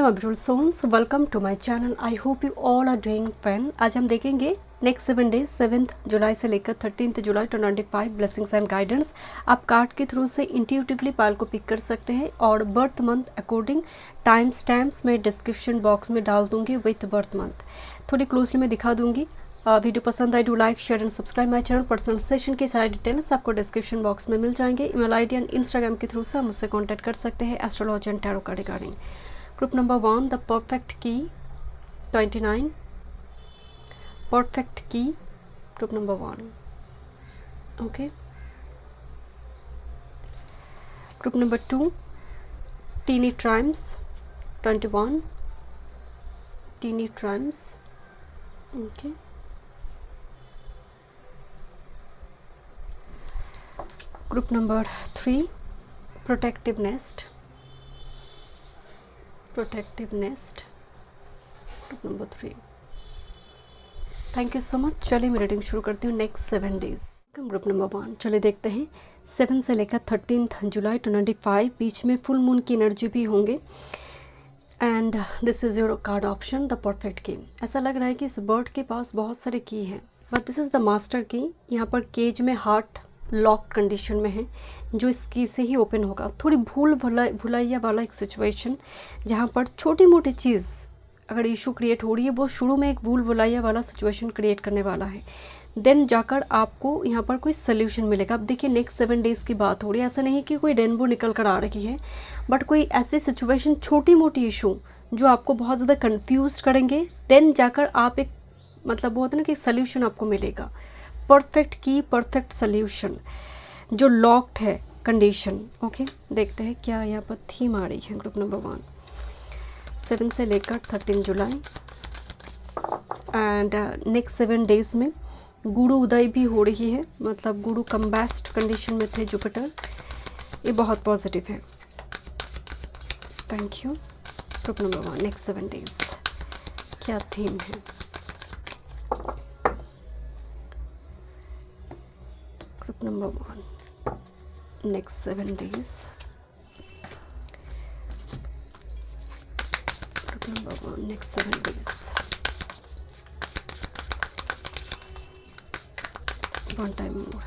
Hello my beautiful souls, welcome to my channel. I hope you all are doing fine. आज हम देखेंगे next 7 days 7 जुलाई से लेकर 13 जुलाई 2025 blessings and guidance. आप card के थ्रू से इंट्यूटिवली पाल को पिक कर सकते हैं और birth month according time stamps में डिस्क्रिप्शन बॉक्स में डाल दूंगी विथ बर्थ मंथ। थोड़ी क्लोजली मैं दिखा दूंगी। वीडियो पसंद आए do like share and subscribe my channel. Personal session के सारे डिटेल्स आपको डिस्क्रिप्शन बॉक्स में मिल जाएंगे। ईमेल आईडी एंड इंस्टाग्राम के थ्रू से आप मुझसे कॉन्टैक्ट कर सकते हैं एस्ट्रोलॉजी एंड टैरो का regarding. Group number 1, the perfect key 29, perfect key, group number 1. Okay. Group number 2, teeny triumphs 21, teeny triumphs. Okay. Group number 3, protective nest. Protective nest, group number 3। Thank you so much. चलिए मैं reading शुरू करती हूँ next 7 days. Group number 1, चलिए देखते हैं 7 से लेकर 13 जुलाई 2025 बीच में फुल मून की एनर्जी भी होंगे। And this is your card option the perfect की। ऐसा लग रहा है कि इस बर्ड के पास बहुत सारे की हैं, but this is the master की। यहाँ पर केज में हार्ट लॉक कंडीशन में है जो इस की से ही ओपन होगा। थोड़ी भुलैया वाला एक सिचुएशन जहाँ पर छोटी मोटी चीज़ अगर इशू क्रिएट हो रही है वो शुरू में एक भुलैया वाला सिचुएशन क्रिएट करने वाला है। देन जाकर आपको यहाँ पर कोई सोल्यूशन मिलेगा। अब देखिए नेक्स्ट 7 डेज़ की बात हो रही है। ऐसा नहीं कि कोई रेनबो निकल कर आ रही है, बट कोई ऐसी सिचुएशन छोटी मोटी इशू जो आपको बहुत ज़्यादा कन्फ्यूज करेंगे। देन जाकर आप एक मतलब वो होता है ना कि सोल्यूशन आपको मिलेगा। परफेक्ट की, परफेक्ट सोल्यूशन जो लॉक्ड है कंडीशन। ओके, देखते हैं क्या यहाँ पर थीम आ रही है। ग्रुप नंबर 1, 7 से लेकर 13 जुलाई एंड नेक्स्ट 7 डेज में गुरु उदय भी हो रही है। मतलब गुरु कम्बैस्ट कंडीशन में थे जुपिटर, ये बहुत पॉजिटिव है। Thank you. Group number 1, next 7 days क्या थीम है। Group number 1, next 7 days. Group number 1, next 7 days. One time more.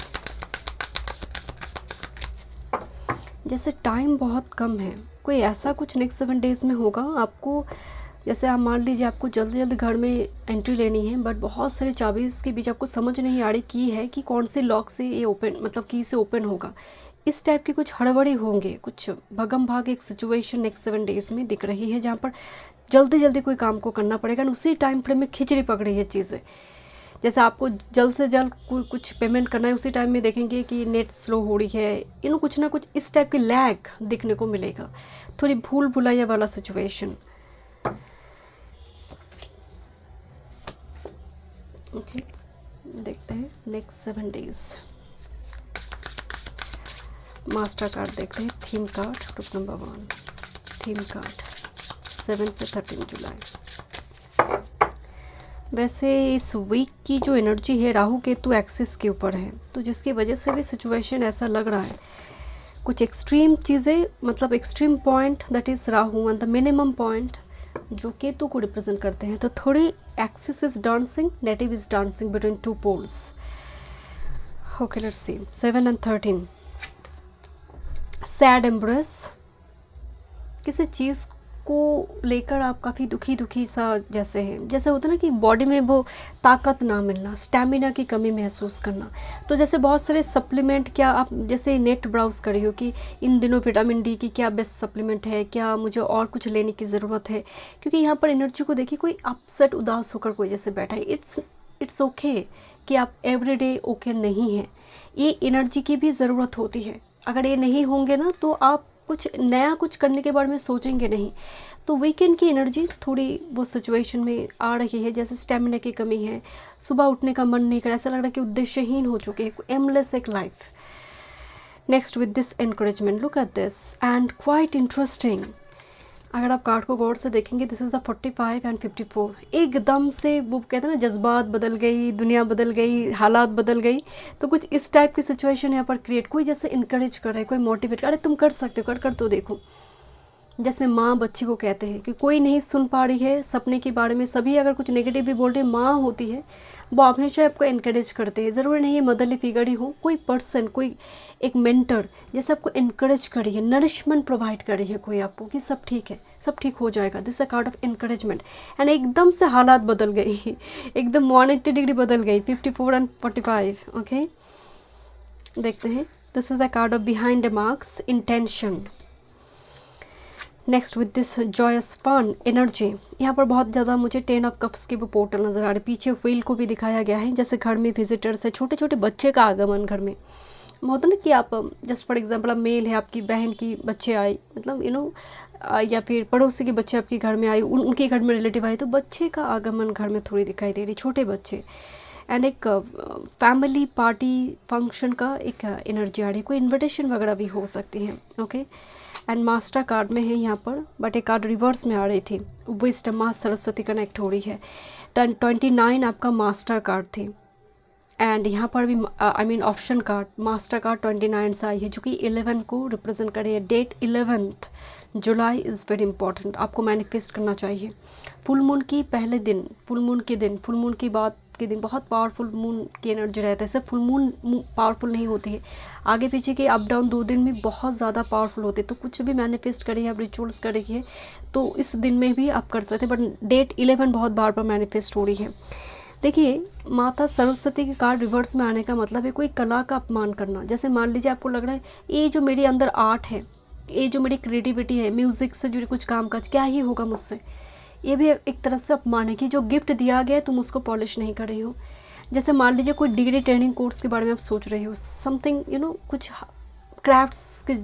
जैसे टाइम बहुत कम है, कोई ऐसा कुछ नेक्स्ट 7 डेज में होगा आपको। जैसे आप मान लीजिए आपको जल्दी जल्दी घर में एंट्री लेनी है, बट बहुत सारे चाबीज़ के बीच आपको समझ नहीं आ रही की है कि कौन से लॉक से ये ओपन मतलब की से ओपन होगा। इस टाइप के कुछ हड़बड़ी होंगे, कुछ भगम भाग एक सिचुएशन नेक्स्ट 7 डेज़ में दिख रही है जहाँ पर जल्दी जल्दी कोई काम को करना पड़ेगा और उसी टाइम फ्रेम में खिचड़ी पक रही है चीज़ें। जैसे आपको जल्द से जल्द कोई कुछ पेमेंट करना है, उसी टाइम में देखेंगे कि नेट स्लो हो रही है। इन्हों कुछ ना कुछ इस टाइप की लैग दिखने को मिलेगा। थोड़ी भूल भुलैया वाला सिचुएशन। ओके, देखते हैं नेक्स्ट 7 डेज। मास्टर कार्ड देखते हैं। Theme card, group number 1, theme card 7 से 13 जुलाई। वैसे इस वीक की जो एनर्जी है राहु केतु एक्सिस के ऊपर है, तो जिसकी वजह से भी सिचुएशन ऐसा लग रहा है कुछ एक्सट्रीम चीज़ें, मतलब extreme point that is Rahu and the minimum point जो केतु को रिप्रेजेंट करते हैं। तो थोड़ी axis is dancing, native is dancing between 2 poles. Okay, let's see 7 and 13। Sad embrace, किसी चीज़ को लेकर आप काफ़ी दुखी सा जैसे हैं। जैसे होता है ना कि बॉडी में वो ताकत ना मिलना, स्टैमिना की कमी महसूस करना। तो जैसे बहुत सारे सप्लीमेंट, क्या आप जैसे नेट ब्राउज कर रही हो कि इन दिनों विटामिन डी की क्या बेस्ट सप्लीमेंट है, क्या मुझे और कुछ लेने की ज़रूरत है। क्योंकि यहाँ पर एनर्जी को देखिए, कोई अपसेट उदास होकर कोई जैसे बैठा है। इट्स ओके कि आप एवरीडे ओके नहीं है। ये एनर्जी की भी ज़रूरत होती है। अगर ये नहीं होंगे ना तो आप कुछ नया कुछ करने के बारे में सोचेंगे नहीं। तो वीकेंड की एनर्जी थोड़ी वो सिचुएशन में आ रही है। जैसे स्टेमिना की कमी है, सुबह उठने का मन नहीं कर, ऐसा लग रहा है कि उद्देश्यहीन हो चुके हैं, एमलेस एक life. Next with this encouragement, look at this and quite interesting. अगर आप कार्ड को गौर से देखेंगे, दिस इज़ द 45 एंड 54। एकदम से वो कहते हैं ना, जज्बात बदल गई, दुनिया बदल गई, हालात बदल गई। तो कुछ इस टाइप की सिचुएशन यहाँ पर क्रिएट, कोई जैसे इनकरेज कर रहा है, कोई मोटिवेट कर, अरे तुम कर सकते हो, कर तो देखो। जैसे माँ बच्चे को कहते हैं कि कोई नहीं सुन पा रही है सपने के बारे में, सभी अगर कुछ नेगेटिव भी बोल रहे हैं, माँ होती है वो हमेशा आपको इनकरेज करते हैं। ज़रूरी नहीं है मदरली फिगर ही हो, कोई पर्सन, कोई एक मेंटर जैसे आपको इनकरेज करी है, नरिशमेंट प्रोवाइड करी है कोई आपको कि सब ठीक है, सब ठीक हो जाएगा। This a card of encouragement. And एकदम से हालात बदल गई एकदम 180 डिग्री बदल गई, 54 एंड 45। ओके, देखते हैं। This is the card of behind the marks, intention. Next with this joyous fun energy, यहाँ पर बहुत ज़्यादा मुझे 10 ऑफ कप्स की वो पोर्टल नज़र आ रही है। पीछे व्हील को भी दिखाया गया है, जैसे घर में विजिटर्स है, छोटे छोटे बच्चे का आगमन घर में होता ना कि आप जस्ट फॉर एग्जांपल आप मेल है, आपकी बहन की बच्चे आए, मतलब या फिर पड़ोसी के बच्चे आपके घर में आए, उनके घर में रिलेटिव आए, तो बच्चे का आगमन घर में थोड़ी दिखाई दे रही, छोटे बच्चे। एंड एक फैमिली पार्टी फंक्शन का एक एनर्जी आ रही है, कोई इन्विटेशन वगैरह भी हो सकती है। ओके, एंड मास्टर कार्ड में है यहाँ पर, बट एक कार्ड रिवर्स में आ रही थी, विजडम, माँ सरस्वती कनेक्ट हो रही है। 29 आपका मास्टर कार्ड थी। एंड यहाँ पर भी I mean option card, master card 29 से आई है, जो कि 11 को रिप्रेजेंट कर रही है। Date 11 July is very important, आपको मैनिफेस्ट करना चाहिए। फुल मून की पहले दिन, फुल मून के दिन, फुल मून की बाद के दिन बहुत पावरफुल मून की एनर्जी रहता है। सिर्फ फुल मून पावरफुल नहीं होती है, आगे पीछे के अप डाउन 2 दिन भी बहुत ज़्यादा पावरफुल होते हैं। तो कुछ भी मैनिफेस्ट करिए आप, रिचुअल्स करिए, तो इस दिन में भी आप कर सकते हैं। बट डेट 11 बहुत बार बार मैनिफेस्ट हो रही है। देखिए, माता सरस्वती के कार्ड रिवर्स में आने का मतलब है कोई कला का अपमान करना। जैसे मान लीजिए आपको लग रहा है ये जो मेरे अंदर आर्ट है, ये जो मेरी क्रिएटिविटी है, म्यूज़िक से जुड़े कुछ काम काज, क्या ही होगा मुझसे, ये भी एक तरफ से अपमान है कि जो गिफ्ट दिया गया है तुम उसको पॉलिश नहीं कर रही हो। जैसे मान लीजिए कोई डिग्री ट्रेनिंग कोर्स के बारे में आप सोच रही हो, समथिंग कुछ क्राफ्ट्स के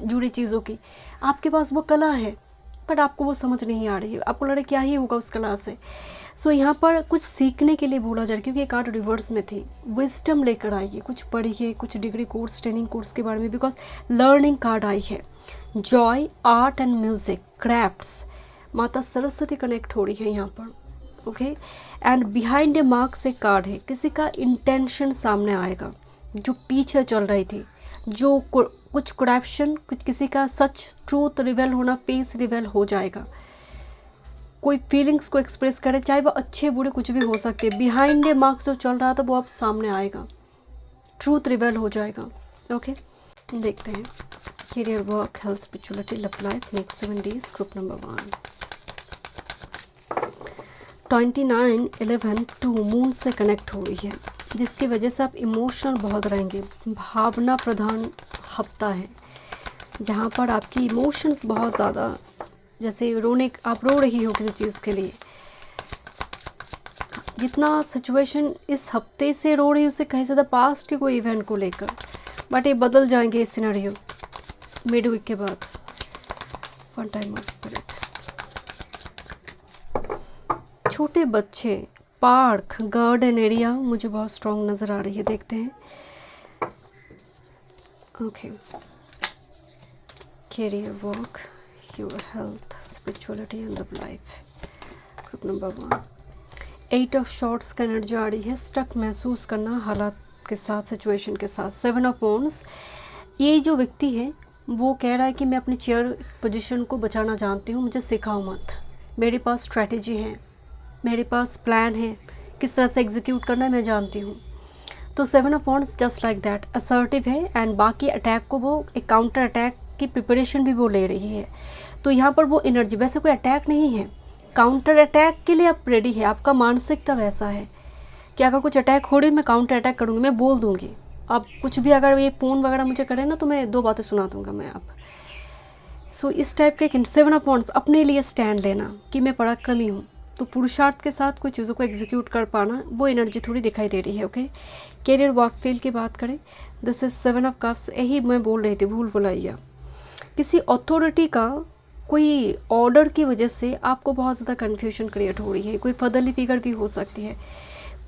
जुड़ी चीज़ों की, आपके पास वो कला है बट आपको वो समझ नहीं आ रही है, आपको लग रहा है क्या ही होगा उस कला से। सो यहाँ पर कुछ सीखने के लिए बोला जा रहा है, क्योंकि ये कार्ड रिवर्स में थी। विजडम लेकर आइए, कुछ पढ़िए, कुछ डिग्री कोर्स, ट्रेनिंग कोर्स के बारे में, बिकॉज लर्निंग कार्ड आई है। Joy, art and music, crafts, माता सरस्वती कनेक्ट हो रही है यहाँ पर। Okay, and behind a marks एक कार्ड है, किसी का इंटेंशन सामने आएगा जो पीछे चल रही थी, जो कुछ करप्शन, कुछ किसी का सच, ट्रूथ रिवेल होना, पेस रिवेल हो जाएगा। कोई फीलिंग्स को एक्सप्रेस करे, चाहे वो अच्छे बुरे कुछ भी हो सकते हैं। बिहाइंड ए मार्क्स जो चल रहा था वो अब सामने आएगा, ट्रूथ रिवेल हो जाएगा। ओके, देखते हैं career, work, health, spirituality, love life, next 7 days. Group number 1, 29, 11, 2 moon से कनेक्ट हो रही है, जिसकी वजह से आप इमोशनल बहुत रहेंगे। भावना प्रधान हफ्ता है, जहाँ पर आपकी इमोशंस बहुत ज़्यादा, जैसे रोने, आप रो रही हो किसी चीज़ के लिए, जितना सिचुएशन इस हफ्ते से रो रही है उससे कहीं ज़्यादा पास्ट के कोई इवेंट को लेकर, बट ये बदल जाएंगे इस सिनेरियो मिड वीक के बाद। वन टाइम ऑफ स्पिरिट, छोटे बच्चे, पार्क, गार्डन एरिया मुझे बहुत स्ट्रॉन्ग नज़र आ रही है, देखते हैं। Okay, career, work, your health, spirituality and love life. Group number 1, 8 of shorts का एनर्जी आ रही है, स्टक महसूस करना हालात के साथ, सिचुएशन के साथ। 7 ऑफ वॉन्ड्स, ये जो व्यक्ति है वो कह रहा है कि मैं अपनी चेयर पोजीशन को बचाना जानती हूँ, मुझे सिखाओ मत, मेरे पास स्ट्रैटेजी है, मेरे पास प्लान है, किस तरह से एग्जीक्यूट करना है मैं जानती हूँ। तो 7 of wands just like that, assertive है, एंड बाकी अटैक को वो एक काउंटर अटैक की प्रिपरेशन भी वो ले रही है। तो यहाँ पर वो एनर्जी, वैसे कोई अटैक नहीं है, काउंटर अटैक के लिए आप रेडी है, आपका मानसिकता वैसा है कि अगर कुछ अटैक हो रही मैं काउंटर अटैक करूँगी, मैं बोल दूँगी। अब कुछ भी अगर ये फ़ोन वगैरह मुझे करे ना तो मैं 2 बातें सुना दूँगा मैं आप। सो इस टाइप के 7 ऑफ वॉन्ड्स, अपने लिए स्टैंड लेना कि मैं पराक्रमी हूँ, तो पुरुषार्थ के साथ कोई चीज़ों को एग्जीक्यूट कर पाना, वो एनर्जी थोड़ी दिखाई दे रही है। ओके, कैरियर, वर्क, फील्ड की बात करें, दिस इज 7 ऑफ कप्स, यही मैं बोल रही थी, भूल भुलाइया। किसी अथॉरिटी का कोई ऑर्डर की वजह से आपको बहुत ज़्यादा कन्फ्यूजन क्रिएट हो रही है, कोई फर्दरली फिगर भी हो सकती है।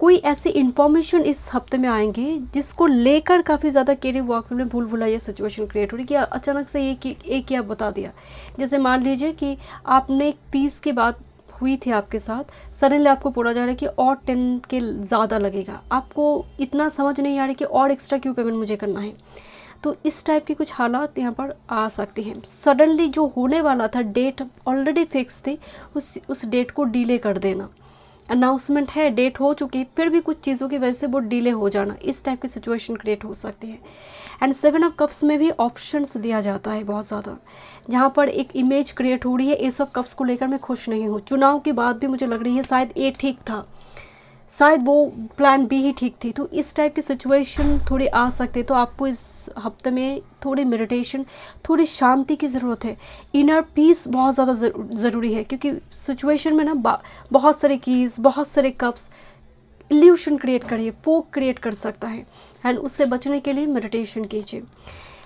कोई ऐसी इन्फॉर्मेशन इस हफ्ते में आएंगे जिसको लेकर काफ़ी ज़्यादा कैरियर वर्क में भूल भुलाइया सिचुएशन क्रिएट हो रही है कि अचानक से ये क्या बता दिया। जैसे मान लीजिए कि आपने एक पीस की बात हुई थी आपके साथ, सडनली आपको बोला जा रहा है कि और 10 के ज़्यादा लगेगा, आपको इतना समझ नहीं आ रहा कि और एक्स्ट्रा क्यों पेमेंट मुझे करना है। तो इस टाइप की कुछ हालात यहाँ पर आ सकती हैं। सडनली जो होने वाला था, डेट ऑलरेडी फिक्स थी, उस डेट को डिले कर देना। अनाउंसमेंट है, डेट हो चुकी है, फिर भी कुछ चीज़ों की वजह से वो डिले हो जाना, इस टाइप की सिचुएशन क्रिएट हो सकती है। एंड 7 ऑफ कप्स में भी ऑप्शंस दिया जाता है बहुत ज़्यादा, जहाँ पर एक इमेज क्रिएट हो रही है। एस ऑफ कप्स को लेकर मैं खुश नहीं हूँ। चुनाव के बाद भी मुझे लग रही है शायद ए ठीक था, शायद वो प्लान बी ही ठीक थी। तो इस टाइप की सिचुएशन थोड़ी आ सकती है। तो आपको इस हफ्ते में थोड़ी मेडिटेशन, थोड़ी शांति की ज़रूरत है। इनर पीस बहुत ज़्यादा ज़रूरी है, क्योंकि सिचुएशन में ना बहुत सारे कीज़, बहुत सारे कप्स इल्यूशन क्रिएट करिए, फोक क्रिएट कर सकता है। एंड उससे बचने के लिए मेडिटेशन कीजिए।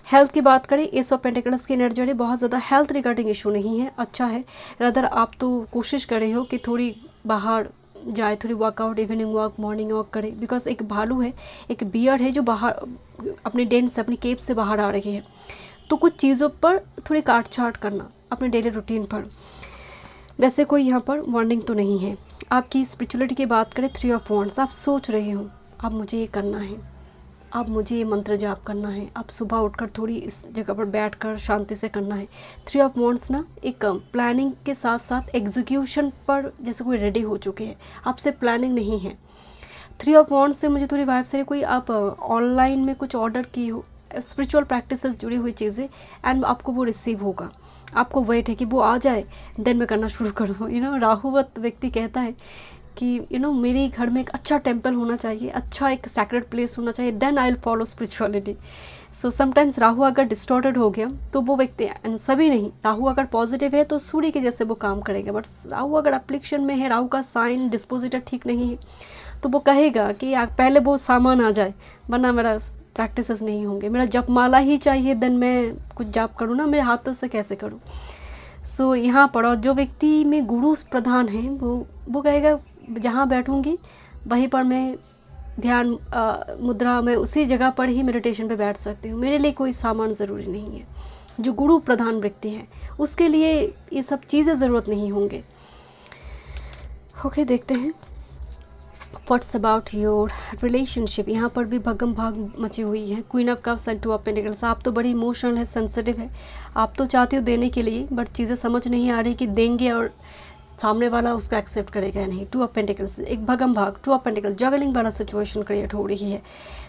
हेल्थ की बात करें, एस ऑफ पेंटिकल्स की एनर्जी बहुत ज़्यादा हेल्थ रिगार्डिंग इशू नहीं है, अच्छा है। रदर आप तो कोशिश कर रहे हो कि थोड़ी बाहर जाए, थोड़ी workout, evening walk, morning walk करे। बिकॉज एक भालू है, एक बियर्ड है जो बाहर अपने डेन से, अपनी केप से बाहर आ रही है। तो कुछ चीज़ों पर थोड़ी काट छाट करना अपने डेली रूटीन पर। वैसे कोई यहाँ पर वार्निंग तो नहीं है। आपकी स्पिरिचुअलिटी की बात करें, 3 ऑफ वॉन्ड्स, आप सोच रहे हो अब मुझे ये करना है, अब मुझे ये मंत्र जाप करना है, अब सुबह उठकर थोड़ी इस जगह पर बैठकर शांति से करना है। 3 ऑफ वॉन्ड्स ना एक प्लानिंग के साथ साथ एग्जीक्यूशन पर जैसे कोई रेडी हो चुके हैं, आपसे प्लानिंग नहीं है। 3 ऑफ वॉन्ड्स से मुझे थोड़ी वाइब से कोई आप ऑनलाइन में कुछ ऑर्डर की हो, स्पिरिचुअल प्रैक्टिस से जुड़ी हुई चीज़ें, एंड आपको वो रिसीव होगा। आपको वेट है कि वो आ जाए देन मैं करना शुरू करूँ। राहुवत व्यक्ति कहता है कि मेरे घर में एक अच्छा टेम्पल होना चाहिए, अच्छा एक सैक्रेड प्लेस होना चाहिए, then I will follow spirituality. So sometimes Rahu अगर डिस्टॉर्टेड हो गया तो वो व्यक्ति, एंड सभी नहीं, राहु अगर पॉजिटिव है तो सूर्य के जैसे वो काम करेगा। बट राहु अगर अप्लिक्शन में है, राहु का साइन डिस्पोजिटर ठीक नहीं है, तो वो कहेगा कि पहले वो सामान आ जाए वरना मेरा प्रैक्टिसेस नहीं होंगे, मेरा जप माला ही चाहिए, देन मैं कुछ जाप करूँ ना, मेरे हाथों से कैसे करूँ। सो यहाँ पर, और जो व्यक्ति में गुरु प्रधान है वो कहेगा जहाँ बैठूँगी वहीं पर मैं ध्यान मुद्रा में उसी जगह पर ही मेडिटेशन पे बैठ सकती हूँ, मेरे लिए कोई सामान ज़रूरी नहीं है। जो गुरु प्रधान व्यक्ति है उसके लिए ये सब चीज़ें ज़रूरत नहीं होंगे। ओके, देखते हैं व्हाट्स अबाउट योर रिलेशनशिप। यहाँ पर भी भगम भाग मची हुई है। Queen of cups and 2 of pentacles. आप तो बड़ी इमोशनल है, सेंसिटिव है, आप तो चाहते हो देने के लिए, बट चीज़ें समझ नहीं आ रही कि देंगे और सामने वाला उसको एक्सेप्ट करेगा या नहीं। 2 ऑफ पेंटिकल्स, एक भगम भाग, 2 ऑफ पेंटिकल, जगलिंग वाला सिचुएशन क्रिएट हो रही है।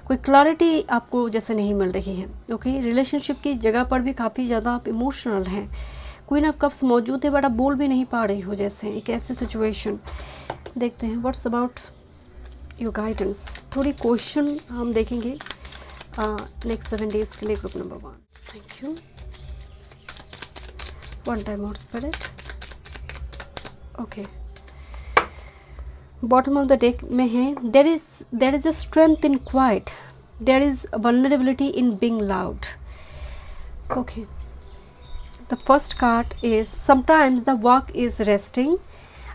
कोई क्लैरिटी आपको जैसे नहीं मिल रही है। ओके, रिलेशनशिप की जगह पर भी काफ़ी ज़्यादा आप इमोशनल हैं। क्वीन ऑफ कप्स मौजूद है बट आप बोल भी नहीं पा रही हो, जैसे एक ऐसी सिचुएशन। देखते हैं व्हाट्स अबाउट योर गाइडेंस। थोड़ी क्वेश्चन हम देखेंगे नेक्स्ट 7 डेज के लिए group number 1। Thank you. 1 time और spirit. Okay, bottom of the deck में है, there is a strength in quiet, there is vulnerability in being loud. Okay, the first card is sometimes the work is resting.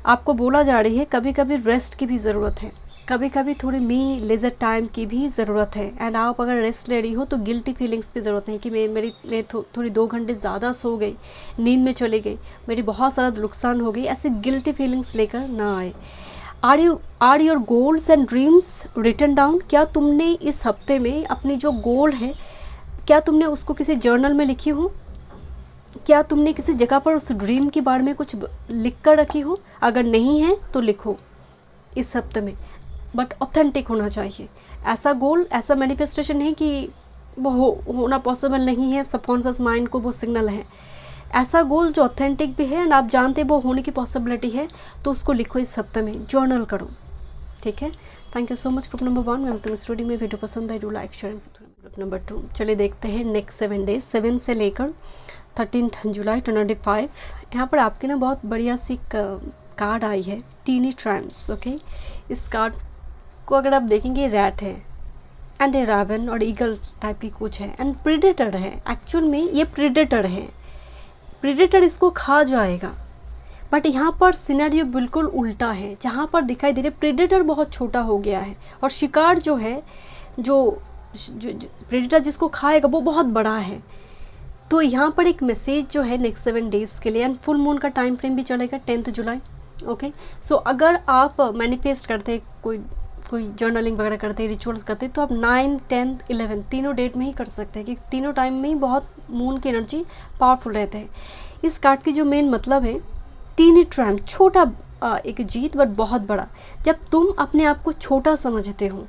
आपको बोला जा रही है कभी कभी रेस्ट की भी ज़रूरत है, कभी कभी थोड़ी मी लेजर टाइम की भी ज़रूरत है। एंड आप अगर रेस्ट ले रही हो तो गिल्टी फीलिंग्स की ज़रूरत नहीं कि मैं थोड़ी 2 घंटे ज़्यादा सो गई, नींद में चली गई, मेरी बहुत सारा नुकसान हो गई, ऐसी गिल्टी फीलिंग्स लेकर ना आए। Are your goals and dreams written down. क्या तुमने इस हफ्ते में अपनी जो गोल है, क्या तुमने उसको किसी जर्नल में लिखी हो? क्या तुमने किसी जगह पर उस ड्रीम के बारे में कुछ लिख कर रखी हो? अगर नहीं है तो लिखो इस हफ्ते में, बट ऑथेंटिक होना चाहिए। ऐसा गोल, ऐसा मैनिफेस्टेशन नहीं कि वो होना पॉसिबल नहीं है, सबकॉन्शियस माइंड को वो सिग्नल है। ऐसा गोल जो ऑथेंटिक भी है एंड आप जानते वो होने की पॉसिबिलिटी है, तो उसको लिखो इस हफ्ते में, जर्नल करो, ठीक है। Thank you so much group number 1। मैं तुम्हें स्टूडियो में वीडियो पसंद आई, do like share and subscribe. Group number 2, चलिए देखते हैं नेक्स्ट 7 डेज, 7 से लेकर 13 जुलाई 2025। यहाँ पर आपकी ना बहुत बढ़िया सी कार्ड आई है, टीनी ट्रायम्स। ओके, इस कार्ड को अगर आप देखेंगे, रैट है एंड ए रैवन और ईगल टाइप की कुछ है, एंड प्रीडेटर है। एक्चुअल में ये प्रीडेटर है, प्रीडेटर इसको खा जाएगा। बट यहाँ पर सिनेरियो बिल्कुल उल्टा है, जहाँ पर दिखाई दे रहा है प्रीडेटर बहुत छोटा हो गया है और शिकार जो है, जो प्रीडेटर जिसको खाएगा वो बहुत बड़ा है। तो यहाँ पर एक मैसेज जो है नेक्स्ट 7 डेज़ के लिए, एंड फुल मून का टाइम फ्रेम भी चलेगा 10 जुलाई। ओके, सो अगर आप मैनिफेस्ट करते हैं कोई कोई जर्नलिंग वगैरह करते हैं, रिचुअल्स करते हैं, तो आप 9, 10, 11 तीनों डेट में ही कर सकते हैं, क्योंकि तीनों टाइम में ही बहुत मून की एनर्जी पावरफुल रहते हैं। इस कार्ड की जो मेन मतलब है, टीनी ट्रैम्प, छोटा एक जीत बट बहुत बड़ा। जब तुम अपने आप को छोटा समझते हो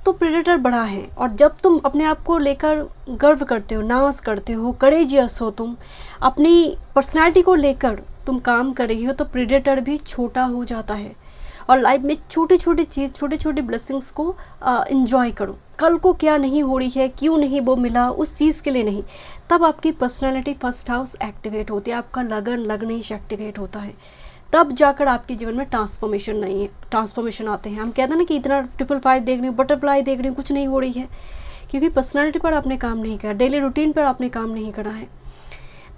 तो प्रेडेटर बड़ा है, और जब तुम अपने आप को लेकर गर्व करते हो, नाज करते हो, करेजियस हो, तुम अपनी पर्सनालिटी को लेकर तुम काम कर रही हो, तो प्रेडेटर भी छोटा हो जाता है। और लाइफ में छोटी छोटी चीज़, छोटे छोटे ब्लेसिंग्स को इंजॉय करो। कल को क्या नहीं हो रही है, क्यों नहीं वो मिला, उस चीज़ के लिए नहीं, तब आपकी पर्सनालिटी फर्स्ट हाउस एक्टिवेट होती है, आपका लगन लग्नेश एक्टिवेट होता है, तब जाकर आपके जीवन में ट्रांसफॉर्मेशन आते हैं। हम कहते हैं ना कि इतना 555 देख रही हूँ, बटरफ्लाई देख रही हूँ, कुछ नहीं हो रही है, क्योंकि पर्सनालिटी पर आपने काम नहीं करा, डेली रूटीन पर आपने काम नहीं करा है।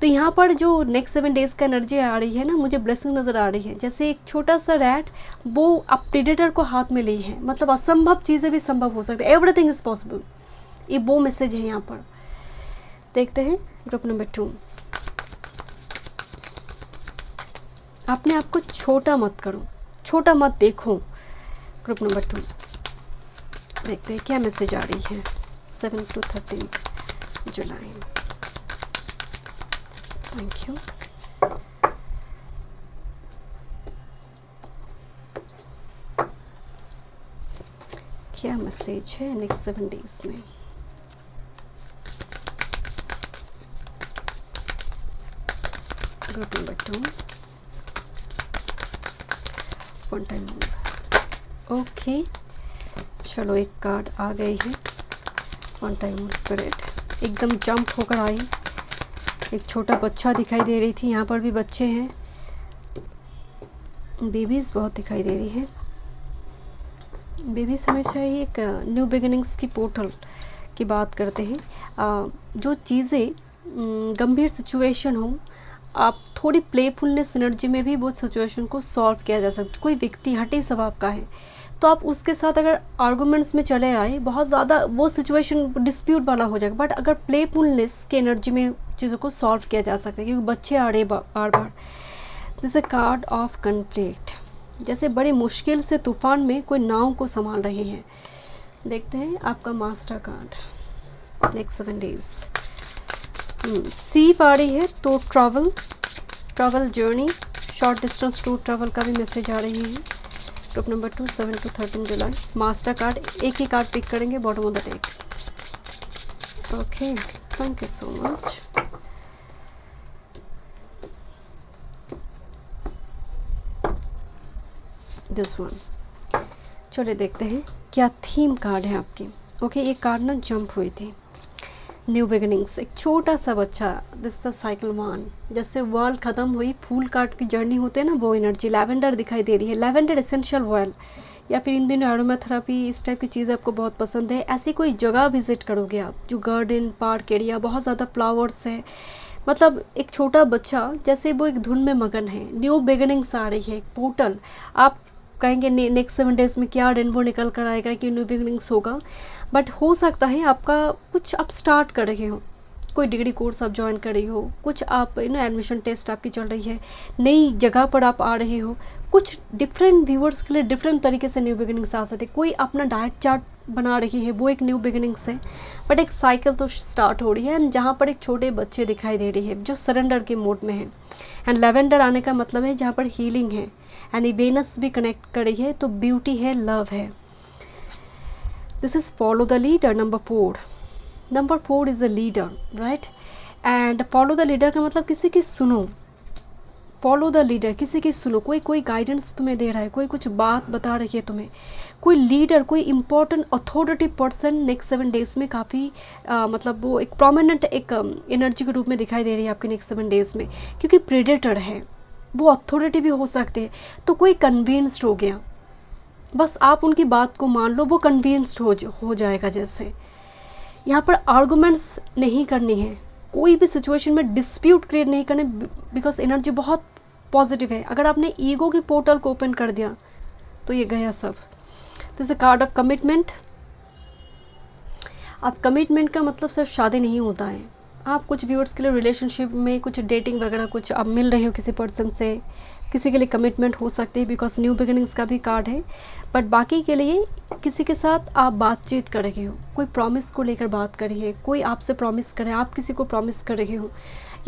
तो यहाँ पर जो नेक्स्ट 7 डेज़ का एनर्जी आ रही है ना, मुझे ब्लेसिंग नज़र आ रही है। जैसे एक छोटा सा रैट, वो अब प्रेडेटर को हाथ में ली है, मतलब असंभव चीज़ें भी संभव हो सकती है, एवरीथिंग इज़ पॉसिबल, ये वो मैसेज है यहाँ पर। देखते हैं ग्रुप नंबर 2। अपने आप को छोटा मत करो, छोटा मत देखो। ग्रुप नंबर 2 देखते हैं क्या मैसेज आ रही है 7 to 13 जुलाई। Thank you. क्या मैसेज है नेक्स्ट 7 डेज में? Group number 2 one time move. Okay, चलो एक कार्ड आ गई है, वन टाइम मूव स्पिरिट एकदम जंप होकर आई। एक छोटा बच्चा दिखाई दे रही थी, यहाँ पर भी बच्चे हैं, बेबीज़ बहुत दिखाई दे रही है। बेबीज़ हमेशा ही एक न्यू बिगिनिंग्स की पोर्टल की बात करते हैं। जो चीज़ें गंभीर सिचुएशन हो, आप थोड़ी प्लेफुलनेस एनर्जी में भी वो सिचुएशन को सॉल्व किया जा सकता है। कोई व्यक्ति हठी स्वभाव का है, तो आप उसके साथ अगर आर्गूमेंट्स में चले आए, बहुत ज़्यादा वो सिचुएशन डिस्प्यूट वाला हो जाएगा, बट अगर प्लेफुलनेस की एनर्जी में चीज़ों को सॉल्व किया जा सकता है, क्योंकि बच्चे आ रहे बार बार। This a card of conflict, जैसे बड़ी मुश्किल से तूफान में कोई नाव को संभाल रही है। देखते हैं आपका मास्टर कार्ड नेक्स्ट 7 डेज। सी आ रही है, तो travel journey, short distance tour travel का भी मैसेज आ रही है। Group number 2 7 to 13 July. Master card, एक ही कार्ड पिक करेंगे, bottom of the deck. Okay, thank you so much. This one, चलिए देखते हैं क्या थीम कार्ड है आपकी। ओके, ये कार्ड ना जंप हुई थी, न्यू बिगिनिंग्स, एक छोटा सा बच्चा, दिस द साइकिल वन, जैसे वर्ल्ड ख़त्म हुई, फूल काट की जर्नी होते हैं ना, वो एनर्जी। लैवेंडर दिखाई दे रही है, लैवेंडर एसेंशियल ऑयल, या फिर इन दिनों एरोमाथेरेपी, इस टाइप की चीज़ें आपको बहुत पसंद है। ऐसी कोई जगह विजिट करोगे आप, जो गार्डन, पार्क एरिया, बहुत ज़्यादा फ्लावर्स है, मतलब एक छोटा बच्चा जैसे वो एक धुन में मगन है, न्यू बिगिनिंग्स आ रही है, एक पोर्टल। आप कहेंगे नेक्स्ट 7 डेज़ में क्या रेनबो निकल कर आएगा, कि न्यू बिगिनिंग्स होगा, बट हो सकता है आपका कुछ आप स्टार्ट कर रहे हो, कोई डिग्री कोर्स आप ज्वाइन कर रही हो, कुछ आप एडमिशन टेस्ट आपकी चल रही है, नई जगह पर आप आ रहे हो, कुछ डिफरेंट व्यूअर्स के लिए डिफरेंट तरीके से न्यू बिगिनिंग्स आ सकते हैं। कोई अपना डाइट चार्ट बना रही है, वो एक न्यू बिगिनिंग्स है, बट एक साइकिल तो स्टार्ट हो रही है, एंड जहाँ पर एक छोटे बच्चे दिखाई दे रही है जो सरेंडर के मोड में है। एंड लेवेंडर आने का मतलब है जहाँ पर हीलिंग है, एंड इवेनस भी कनेक्ट कर रही है, तो ब्यूटी है, लव है। This is follow the leader, number 4। Number 4 is a leader, right. And follow the leader का मतलब किसी की सुनो, फॉलो द लीडर, किसी की सुनो। कोई गाइडेंस तुम्हें दे रहा है, कोई कुछ बात बता रही है तुम्हें, कोई लीडर, कोई important authority person next 7 days में काफ़ी मतलब वो एक प्रोमिनेंट एक एनर्जी के रूप में दिखाई दे रही है आपके नेक्स्ट 7 डेज़ में, क्योंकि प्रेडेटर है, वो अथॉरिटी भी हो सकते हैं। तो कोई कन्विंस्ड हो गया, बस आप उनकी बात को मान लो, वो कन्विंस्ड हो जाएगा। जैसे यहाँ पर आर्गूमेंट्स नहीं करनी है, कोई भी सिचुएशन में डिस्प्यूट क्रिएट नहीं करने, बिकॉज एनर्जी बहुत पॉजिटिव है। अगर आपने ईगो की पोर्टल को ओपन कर दिया तो ये गया सब। This a card of commitment. अब कमिटमेंट का मतलब सिर्फ शादी नहीं होता है, आप कुछ व्यूअर्स के लिए रिलेशनशिप में कुछ डेटिंग वगैरह कुछ आप मिल रहे हो किसी पर्सन से, किसी के लिए कमिटमेंट हो सकती है बिकॉज न्यू बिगिनिंग्स का भी कार्ड है। बट बाकी के लिए किसी के साथ आप बातचीत कर रहे हो, कोई प्रॉमिस को लेकर बात कर रही है, कोई आपसे प्रॉमिस करे, आप किसी को प्रॉमिस कर रहे हो,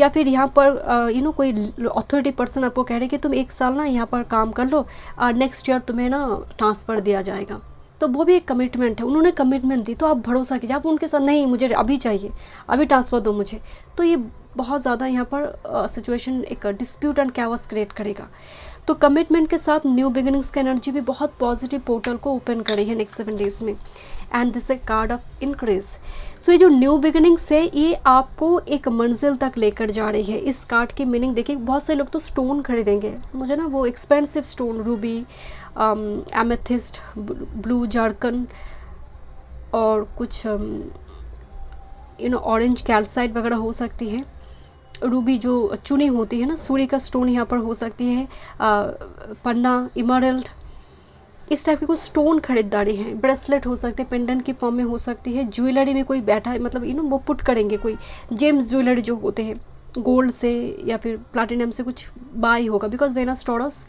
या फिर यहाँ पर कोई अथॉरिटी पर्सन आपको कह रहे कि तुम 1 साल ना यहाँ पर काम कर लो और नेक्स्ट ईयर तुम्हें ना ट्रांसफ़र दिया जाएगा। तो वो भी एक कमिटमेंट है, उन्होंने कमिटमेंट दी तो आप भरोसा कीजिए। आप उनके साथ नहीं मुझे अभी चाहिए, अभी ट्रांसफ़र दो मुझे, तो ये बहुत ज़्यादा यहाँ पर सिचुएशन एक डिस्प्यूट एंड कैओस क्रिएट करेगा। तो कमिटमेंट के साथ न्यू बिगिनिंग्स का एनर्जी भी बहुत पॉजिटिव पोर्टल को ओपन करी है नेक्स्ट 7 डेज़ में। And this a card of increase. So ये जो न्यू बिगिनिंग्स है ये आपको एक मंजिल तक लेकर जा रही है। इस कार्ड की मीनिंग देखिए, बहुत से लोग तो स्टोन खरीदेंगे, मुझे ना वो expensive stone, ruby, amethyst, blue zircon और कुछ ऑरेंज कैल्साइट वगैरह हो सकती है। रूबी जो चुनी होती है ना, सूर्य का स्टोन यहाँ पर हो सकती है, पन्ना, इमरल्ड, इस टाइप की कोई स्टोन खरीदारी है। ब्रेसलेट हो सकते हैं, पेंडेंट की फॉर्म में हो सकती है, ज्वेलरी में कोई बैठा है, मतलब वो पुट करेंगे, कोई जेम्स ज्वेलरी जो होते हैं गोल्ड से या फिर प्लैटिनम से कुछ बाई होगा बिकॉज वेनस टॉरस,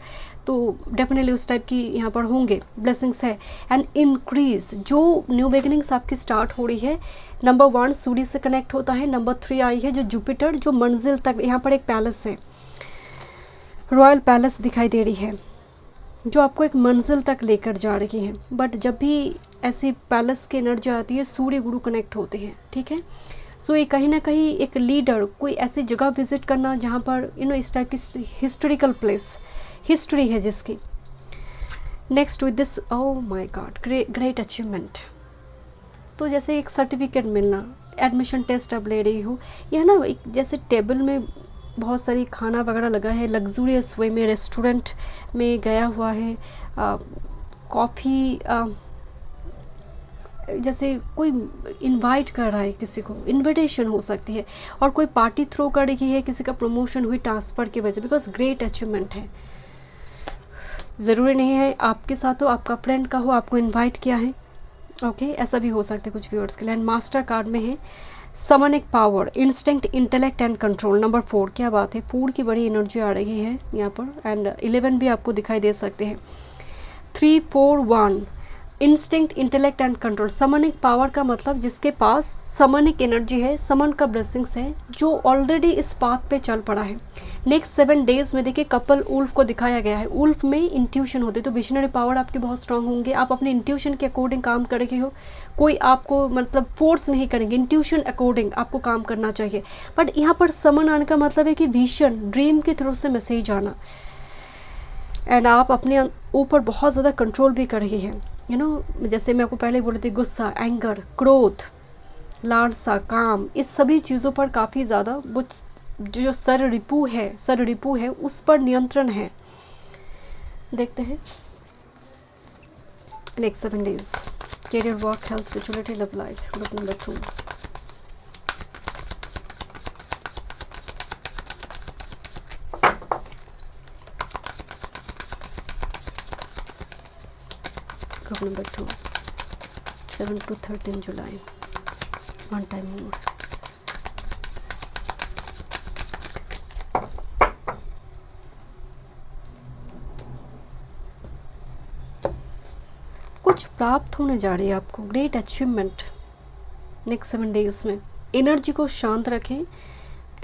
तो डेफिनेटली उस टाइप की यहाँ पर होंगे ब्लेसिंग्स है। एंड इंक्रीज, जो न्यू बिगिनिंग्स आपकी स्टार्ट हो रही है, नंबर 1 सूर्य से कनेक्ट होता है, नंबर 3 आई है जो जुपिटर, जो मंजिल तक, यहाँ पर एक पैलेस है, रॉयल पैलेस दिखाई दे रही है जो आपको एक मंजिल तक लेकर जा रही है। बट जब भी ऐसी पैलेस की एनर्जी आती है, सूर्य गुरु कनेक्ट होते हैं, ठीक है। सो ये कहीं ना कहीं एक लीडर कोई ऐसी जगह विजिट करना जहाँ पर इस टाइप की हिस्टोरिकल प्लेस, हिस्ट्री है जिसकी। Next with this, oh my God, great achievement. तो जैसे एक सर्टिफिकेट मिलना, एडमिशन टेस्ट आप ले रही हो, यह ना एक जैसे टेबल में बहुत सारी खाना वगैरह लगा है, लग्जूरियस वे में रेस्टोरेंट में गया हुआ है, कॉफ़ी, जैसे कोई इनवाइट कर रहा है किसी को, इनविटेशन हो सकती है, और कोई पार्टी थ्रो कर रही है, किसी का प्रमोशन हुई ट्रांसफ़र की वजह से, बिकॉज ग्रेट अचीवमेंट है। ज़रूरी नहीं है आपके साथ हो, आपका फ्रेंड का हो, आपको इनवाइट किया है, ओके, ऐसा भी हो सकता है कुछ व्यूअर्स के लिए। एंड मास्टर कार्ड में है shamanic power, instinct, intellect and control, number 4, क्या बात है, फूड की बड़ी एनर्जी आ रही है यहाँ पर। एंड 11 भी आपको दिखाई दे सकते हैं। 3, 4, 1, instinct, intellect and control. Shamanic power का मतलब जिसके पास समनिक एनर्जी है, समन का ब्लेसिंग्स है, जो ऑलरेडी इस पाथ पे चल पड़ा है। नेक्स्ट 7 डेज़ में देखिए कपल उल्फ को दिखाया गया है। उल्फ में इंट्यूशन होती है, तो विजनरी पावर आपके बहुत स्ट्रांग होंगे, आप अपने इंट्यूशन के अकॉर्डिंग काम कर रहे हो, कोई आपको मतलब फोर्स नहीं करेंगे, इंट्यूशन अकॉर्डिंग आपको काम करना चाहिए। बट यहाँ पर समन आने का मतलब है कि विजन, ड्रीम के थ्रू से मैसेज आना, एंड आप अपने ऊपर बहुत ज़्यादा कंट्रोल भी कर रही है। जैसे मैं आपको पहले बोली थी, गुस्सा, एंगर, क्रोध, लालसा, काम, इस सभी चीज़ों पर काफ़ी ज़्यादा वो जो सर रिपू है उस पर नियंत्रण है। देखते हैं next 7 days, career, work, health, spirituality, love life, group number 2। Group number 2, 7 to 13 July, one time more. कुछ प्राप्त होने जा रही है आपको, ग्रेट अचीवमेंट नेक्स्ट 7 डेज में। एनर्जी को शांत रखें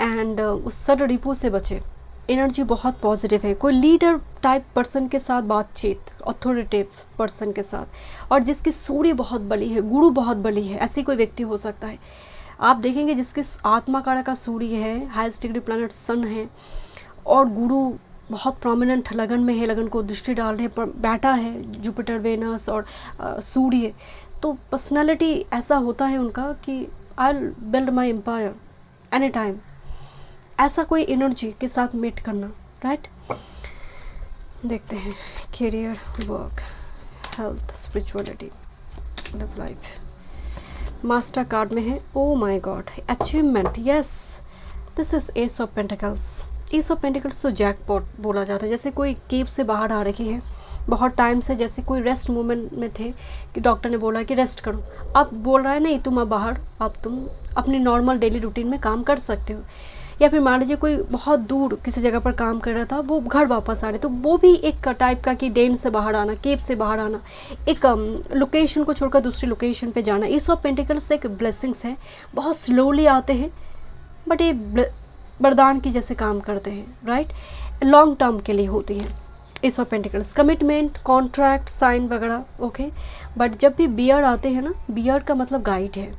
एंड उस सर रिपू से बचें। एनर्जी बहुत पॉजिटिव है। कोई लीडर टाइप पर्सन के साथ बातचीत, अथॉरिटेटिव पर्सन के साथ, और जिसकी सूर्य बहुत बली है, गुरु बहुत बली है, ऐसी कोई व्यक्ति हो सकता है। आप देखेंगे जिसके आत्मा कारक का सूर्य है, हाईएस्ट डिग्री प्लैनेट सन है, और गुरु बहुत प्रोमिनेंट लगन में है, लगन को दृष्टि डाल रहे पर बैठा है, जुपिटर, वेनस और सूर्य। तो पर्सनालिटी ऐसा होता है उनका कि I will build my empire any time, ऐसा कोई एनर्जी के साथ मीट करना, राइट। देखते हैं career, work, health, spirituality, love life. Master card में है, oh my God, achievement, yes, this is ace of pentacles. S of pentacles तो जैकपॉट बोला जाता है, जैसे कोई केव से बाहर आ रही है, बहुत टाइम से जैसे कोई रेस्ट मोमेंट में थे कि डॉक्टर ने बोला कि रेस्ट करो, अब बोल रहा है नहीं तुम अब बाहर, अब तुम अपनी नॉर्मल डेली रूटीन में काम कर सकते हो। या फिर मान लीजिए कोई बहुत दूर किसी जगह पर काम कर रहा था, वो घर वापस आ रहे, तो वो भी एक टाइप का कि डेन से बाहर आना, केव से बाहर आना, एक लोकेशन को छोड़कर दूसरी लोकेशन पे जाना। एस ऑफ पेंटिकल्स एक ब्लेसिंग्स है, बहुत स्लोली आते हैं बट ये वरदान की जैसे काम करते हैं, राइट, लॉन्ग टर्म के लिए होती है। Ace of pentacles commitment, contract, sign वगैरह, ओके। बट जब भी बियर आते हैं ना, बियर का मतलब गाइड है,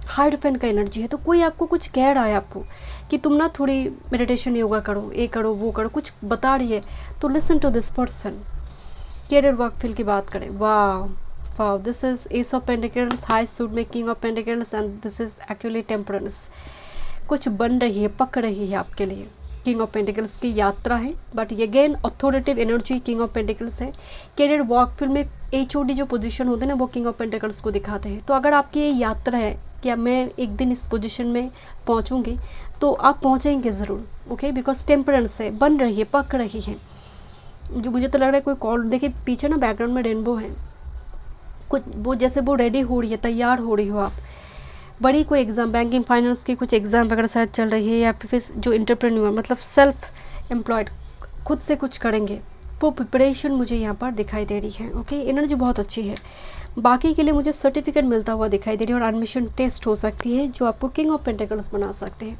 हाइडफेन का एनर्जी है, तो कोई आपको कुछ कह रहा है आपको कि तुम ना थोड़ी मेडिटेशन योगा करो, ये करो वो करो, कुछ बता रही है, तो listen to this person. Career work field की बात करें, वाह वाह, this is ace of pentacles, high suit में king of pentacles and this is actually temperance. कुछ बन रही है, पक रही है आपके लिए। किंग ऑफ पेंटिकल्स की यात्रा है, बट ये again authoritative energy king of pentacles है। कैरियर वर्क फील्ड में HOD जो पोजीशन होते हैं ना, वो किंग ऑफ पेंटिकल्स को दिखाते हैं। तो अगर आपकी ये यात्रा है कि अब मैं एक दिन इस पोजीशन में पहुंचूंगी, तो आप पहुंचेंगे ज़रूर, ओके, बिकॉज टेम्परेंस है, बन रही है, पक रही है। जो मुझे तो लग रहा है कोई कॉल, देखिए पीछे ना बैकग्राउंड में रेनबो है, कुछ वो जैसे वो रेडी हो रही है, तैयार हो रही हो आप। बड़ी कोई एग्ज़ाम, बैंकिंग फाइनेंस की कुछ एग्ज़ाम वगैरह शायद चल रही है, या फिर जो इंटरप्रेन्योर मतलब सेल्फ एम्प्लॉयड खुद से कुछ करेंगे, वो प्रिपरेशन मुझे यहाँ पर दिखाई दे रही है, ओके। एनर्जी बहुत अच्छी है। बाकी के लिए मुझे सर्टिफिकेट मिलता हुआ दिखाई दे रही है, और एडमिशन टेस्ट हो सकती है जो आपको किंग ऑफ पेंटिकल्स बना सकते हैं।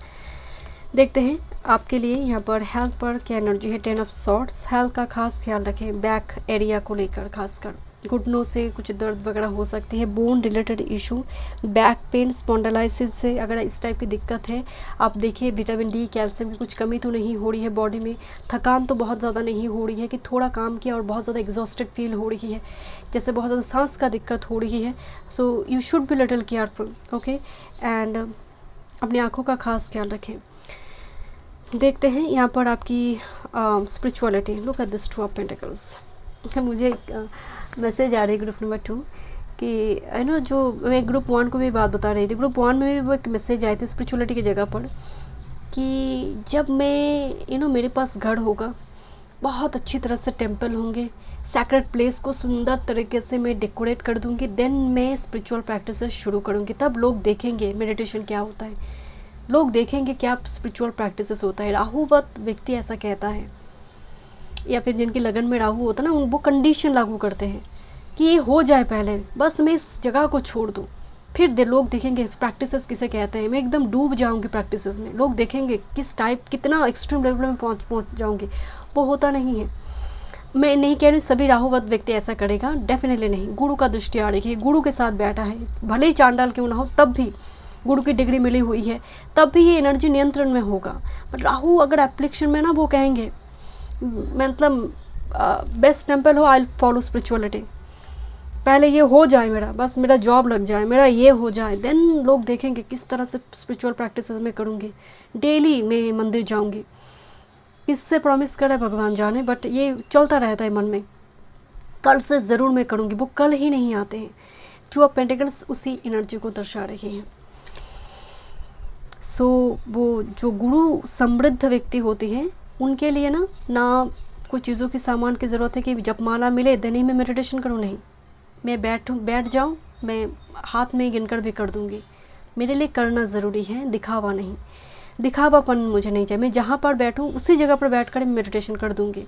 देखते हैं आपके लिए यहाँ पर हेल्थ पर क्या एनर्जी है। 10 ऑफ सॉर्ट्स, हेल्थ का खास ख्याल रखें, बैक एरिया को लेकर, खासकर घुटनों से कुछ दर्द वगैरह हो सकती है, bone related issue, back pain, spondylosis से अगर इस टाइप की दिक्कत है, आप देखिए विटामिन D, कैल्शियम की कुछ कमी तो नहीं हो रही है बॉडी में, थकान तो बहुत ज़्यादा नहीं हो रही है कि थोड़ा काम किया और बहुत ज़्यादा एग्जॉस्टेड फील हो रही है, जैसे बहुत ज़्यादा सांस का दिक्कत हो रही है। So you should be little careful, okay, and अपनी आँखों का खास ख्याल रखें। देखते हैं यहाँ पर आपकी spirituality. Look at this 2 of pentacles. मुझे एक मैसेज आ रही है ग्रुप नंबर 2 कि यू नो, जो मैं ग्रुप 1 को भी बात बता रही थी, ग्रुप 1 में भी वो एक मैसेज आई थी स्पिरिचुअलिटी की जगह पर कि जब मैं मेरे पास घर होगा, बहुत अच्छी तरह से टेम्पल होंगे, सैक्रेड प्लेस को सुंदर तरीके से मैं डेकोरेट कर दूंगी, देन मैं स्पिरिचुअल प्रैक्टिसेस शुरू करूंगी। तब लोग देखेंगे मेडिटेशन क्या होता है, लोग देखेंगे क्या स्पिरिचुअल प्रैक्टिसेस होता है। राहुवत व्यक्ति ऐसा कहता है, या फिर जिनकी लगन में राहु होता है ना, वो कंडीशन लागू करते हैं कि ये हो जाए पहले, बस मैं इस जगह को छोड़ दूँ, फिर लोग देखेंगे प्रैक्टिसेस किसे कहते हैं। मैं एकदम डूब जाऊंगी प्रैक्टिसेस में, लोग देखेंगे किस टाइप, कितना एक्सट्रीम लेवल में पहुंच जाऊंगी। वो होता नहीं है। मैं नहीं कह रही सभी राहुवत व्यक्ति ऐसा करेगा, डेफिनेटली नहीं। गुरु का दृष्टि आ रही है, गुरु के साथ बैठा है, भले ही चांडाल क्यों ना हो, तब भी गुरु की डिग्री मिली हुई है, तब भी ये एनर्जी नियंत्रण में होगा। बट राहु अगर एप्लीकेशन में ना, वो कहेंगे मतलब बेस्ट टेम्पल हो, आई फॉलो स्पिरिचुअलिटी, पहले ये हो जाए मेरा, बस मेरा जॉब लग जाए, मेरा ये हो जाए, देन लोग देखेंगे किस तरह से स्पिरिचुअल प्रैक्टिसेस में करूँगी, डेली मैं मंदिर जाऊँगी। किससे प्रॉमिस करे भगवान जाने, बट ये चलता रहता है मन में, कल से ज़रूर मैं करूँगी, वो कल ही नहीं आते हैं। 2 ऑफ पेंटिकल्स उसी एनर्जी को दर्शा रही हैं। सो वो जो गुरु समृद्ध व्यक्ति होती हैं, उनके लिए ना कुछ चीज़ों की सामान की ज़रूरत है कि जपमाला मिले देन ही मैं मेडिटेशन करूँ, नहीं, मैं बैठ जाऊँ, मैं हाथ में गिनकर भी कर दूँगी। मेरे लिए करना ज़रूरी है, दिखावा नहीं, दिखावापन मुझे नहीं चाहिए। मैं जहाँ पर बैठूँ उसी जगह पर बैठ कर मेडिटेशन कर दूँगी,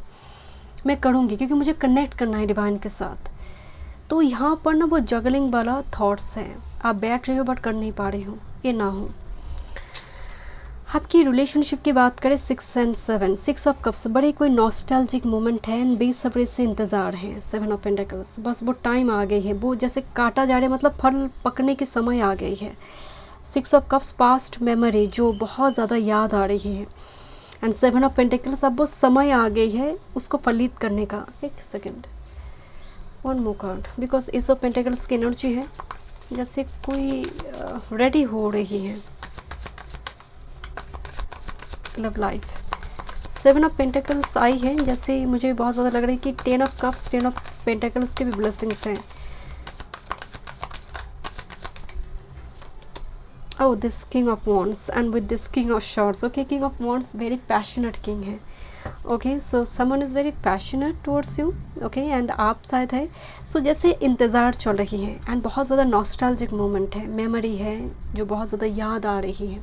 मैं करूँगी, क्योंकि मुझे कनेक्ट करना है डिवाइन के साथ। तो यहाँ पर ना वो जगलिंग वाला थॉट्स हैं, आप बैठ रहे हो बट कर नहीं पा रहे हो, ये ना हो। आपकी रिलेशनशिप की बात करें, 6 और 7, 6 ऑफ कप्स, बड़ी कोई नॉस्टैल्जिक मोमेंट है, बेसब्री से इंतज़ार है। 7 ऑफ पेंटिकल्स, बस वो टाइम आ गई है, वो जैसे काटा जा रहा है, मतलब फल पकने की समय आ गई है। 6 ऑफ कप्स, पास्ट मेमोरी जो बहुत ज़्यादा याद आ रही है, एंड 7 ऑफ पेंटिकल्स, अब वो समय आ गई है उसको फलित करने का। एक second, 1 more card, because S of pentacles की एनर्जी है जैसे कोई रेडी हो रही है लव लाइफ। 7 ऑफ पेंटिकल्स आई है, जैसे मुझे बहुत ज़्यादा लग रहा है कि 10 ऑफ कप्स, 10 ऑफ पेंटिकल्स के भी ब्लेसिंग्स हैं। Oh, this king of wands and with this king of swords, okay, king of wands very passionate king है, okay, so someone is very passionate towards you, okay, and आप शायद है सो जैसे इंतज़ार चल रही है एंड बहुत ज़्यादा नॉस्टैल्जिक मोमेंट है, मेमोरी है जो बहुत ज़्यादा याद आ रही है,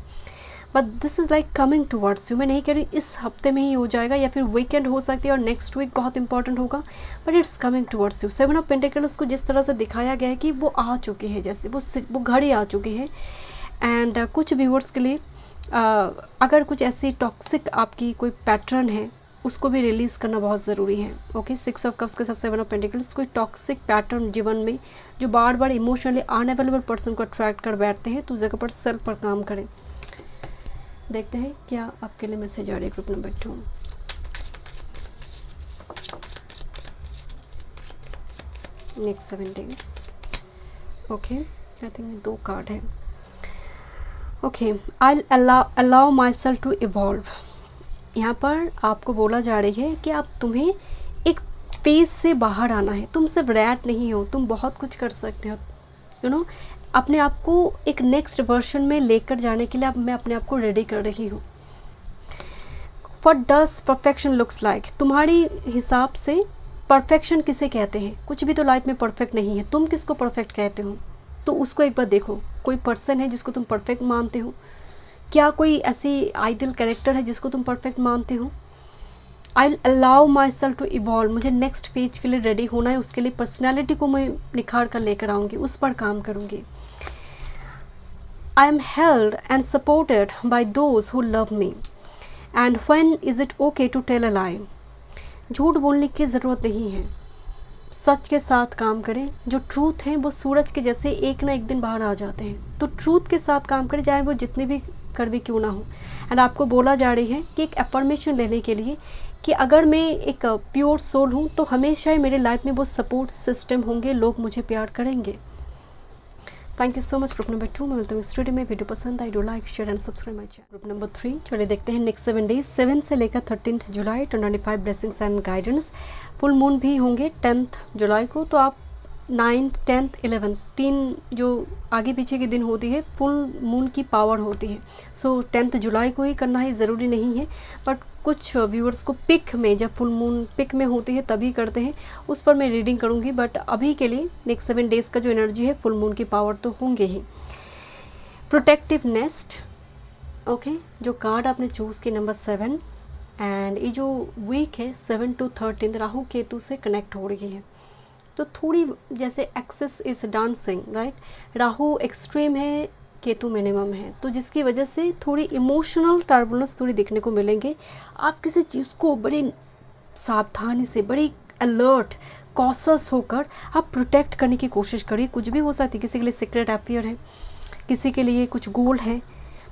but this is like coming towards you. मैं नहीं कह रही इस हफ्ते में ही हो जाएगा या फिर वीकेंड हो सकती है और नेक्स्ट वीक बहुत इंपॉर्टेंट होगा, but it's coming towards you. 7 of pentacles को जिस तरह से दिखाया गया है कि वो आ चुकी है, जैसे वो घड़ी आ चुकी है। एंड कुछ व्यूअर्स के लिए अगर कुछ ऐसी टॉक्सिक आपकी कोई पैटर्न है उसको भी रिलीज़ करना बहुत ज़रूरी है। ओके, 6 ऑफ कप्स के साथ 7 ऑफ पेंटिकल्स, कोई टॉक्सिक पैटर्न जीवन में जो बार बार इमोशनली अनअवेलेबल पर्सन को अट्रैक्ट कर बैठते हैं, तो उस जगह पर सेल्फ पर काम करें। देखते हैं क्या आपके लिए मैसेज आ रही है group number 2। Next 7 days. Okay, I think 2 card है। Okay, I allow myself to evolve. यहाँ पर आपको बोला जा रही है कि आप तुम्हें एक फेज से बाहर आना है, तुम सिर्फ रैट नहीं हो, तुम बहुत कुछ कर सकते हो। यू नो, अपने आप को एक नेक्स्ट वर्जन में लेकर जाने के लिए अब मैं अपने आप को रेडी कर रही हूँ। What does perfection looks like, तुम्हारी हिसाब से परफेक्शन किसे कहते हैं? कुछ भी तो लाइफ में परफेक्ट नहीं है, तुम किसको परफेक्ट कहते हो? तो उसको एक बार देखो, कोई पर्सन है जिसको तुम परफेक्ट मानते हो? क्या कोई ऐसी आइडियल कैरेक्टर है जिसको तुम परफेक्ट मानते हो? I allow myself to evolve, मुझे नेक्स्ट पेज के लिए रेडी होना है, उसके लिए पर्सनैलिटी को मैं निखार कर लेकर आऊँगी, उस पर काम करूँगी। I am held and supported by those who love me and when is it okay to tell a lie. झूठ बोलने की ज़रूरत नहीं है, सच के साथ काम करें। जो ट्रूथ हैं वो सूरज के जैसे एक ना एक दिन बाहर आ जाते हैं, तो ट्रूथ के साथ काम करें, चाहे वो जितनी भी कड़वी क्यों ना हो। एंड आपको बोला जा रही है कि एक अफर्मेशन लेने के लिए कि अगर मैं एक प्योर सोल हूँ तो हमेशा ही मेरे लाइफ में वो सपोर्ट सिस्टम होंगे, लोग मुझे प्यार करेंगे। Thank you so much. Group number 2 में मिलते हैं स्टूडियो में। वीडियो पसंद I do like share and subscribe my channel. Group number 3 चलिए देखते हैं नेक्स्ट 7 डेज 7 से लेकर 13 जुलाई 25 blessings and guidance. Full moon भी होंगे 10 जुलाई को, तो आप 9th 10th 11th 3 जो आगे पीछे के दिन होती है फुल मून की पावर होती है। सो 10th जुलाई को ही करना है, ज़रूरी नहीं है, बट कुछ व्यूअर्स को पिक में, जब फुल मून पिक में होती है तभी करते हैं, उस पर मैं रीडिंग करूँगी। बट अभी के लिए नेक्स्ट 7 डेज़ का जो एनर्जी है फुल मून की पावर तो होंगे ही। प्रोटेक्टिव नेस्ट, ओके, जो कार्ड आपने चूज़ की नंबर 7, एंड ये जो वीक है 7 to 13 राहु केतु से कनेक्ट हो रही है, तो थोड़ी जैसे axis is dancing, right. Rahu extreme है, केतु मिनिमम है, तो जिसकी वजह से थोड़ी इमोशनल टर्बुलेंस थोड़ी देखने को मिलेंगे। आप किसी चीज़ को बड़ी सावधानी से, बड़ी अलर्ट कॉशस होकर आप प्रोटेक्ट करने की कोशिश करिए। कुछ भी हो सकती है, किसी के लिए सीक्रेट अफेयर है, किसी के लिए कुछ गोल है,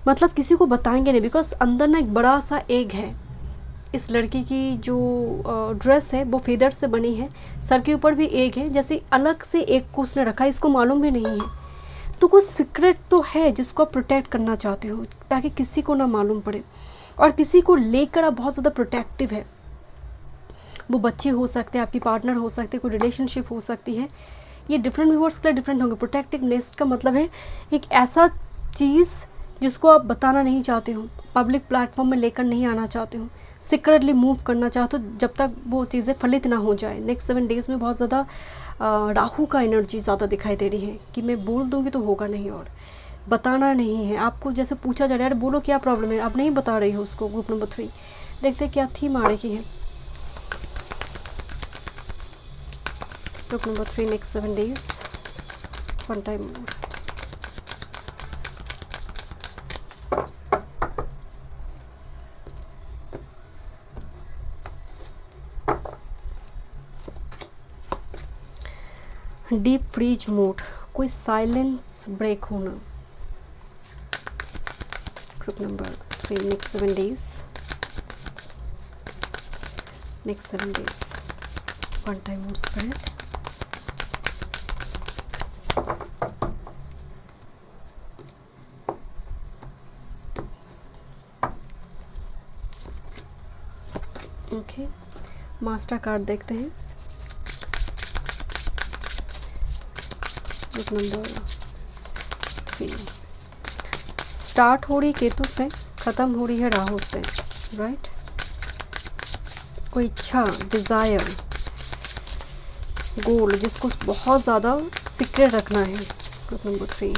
मतलब किसी को बताएंगे नहीं, बिकॉज अंदर ना एक बड़ा सा एग है। इस लड़की की जो ड्रेस है वो फेदर से बनी है, सर के ऊपर भी एग है, जैसे अलग से एग को उसने रखा है, इसको मालूम भी नहीं है। तो कुछ सीक्रेट तो है जिसको आप प्रोटेक्ट करना चाहते हो ताकि किसी को ना मालूम पड़े, और किसी को लेकर आप बहुत ज़्यादा प्रोटेक्टिव है। वो बच्चे हो सकते हैं, आपकी पार्टनर हो सकते हैं, कोई रिलेशनशिप हो सकती है। ये डिफरेंट व्यूअर्स के लिए डिफरेंट होंगे। प्रोटेक्टिव नेस्ट का मतलब है एक ऐसा चीज़ जिसको आप बताना नहीं चाहते हो, पब्लिक प्लेटफॉर्म में लेकर नहीं आना चाहते हो, सीक्रेटली मूव करना चाहते हो जब तक वो चीज़ें फलित ना हो जाए। नेक्स्ट 7 डेज़ में बहुत ज़्यादा राहु का एनर्जी ज़्यादा दिखाई दे रही है कि मैं बोल दूँगी तो होगा नहीं, और बताना नहीं है आपको। जैसे पूछा जा रहा है, बोलो क्या प्रॉब्लम है, आप नहीं बता रही हो उसको। ग्रुप नंबर 3 देखते क्या थीम आ रही है। Group number 3 next 7 days 1 time more. Deep freeze mode, कोई साइलेंस ब्रेक होना। Group number 3 next 7 days 1 time more spread. Okay, master card देखते हैं। नंबर 3 स्टार्ट हो रही केतु से, ख़त्म हो रही है राहु से, राइट। कोई इच्छा, डिज़ायर, गोल जिसको बहुत ज़्यादा सीक्रेट रखना है। Group number 3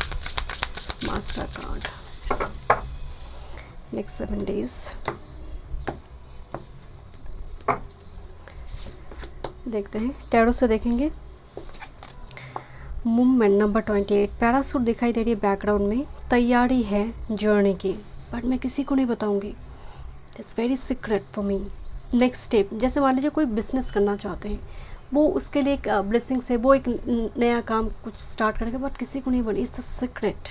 master card, next 7 days. देखते हैं, टैरो से देखेंगे। मूवमेंट नंबर 28, पैरासूट दिखाई दे रही है बैकग्राउंड में, तैयारी है जर्नी की, बट मैं किसी को नहीं बताऊंगी, it's very secret for me. Next step, जैसे मान लीजिए कोई बिजनेस करना चाहते हैं, वो उसके लिए एक ब्लेसिंग से वो एक नया काम कुछ स्टार्ट करेंगे, बट किसी को नहीं बनी, इट्स अ सीक्रेट।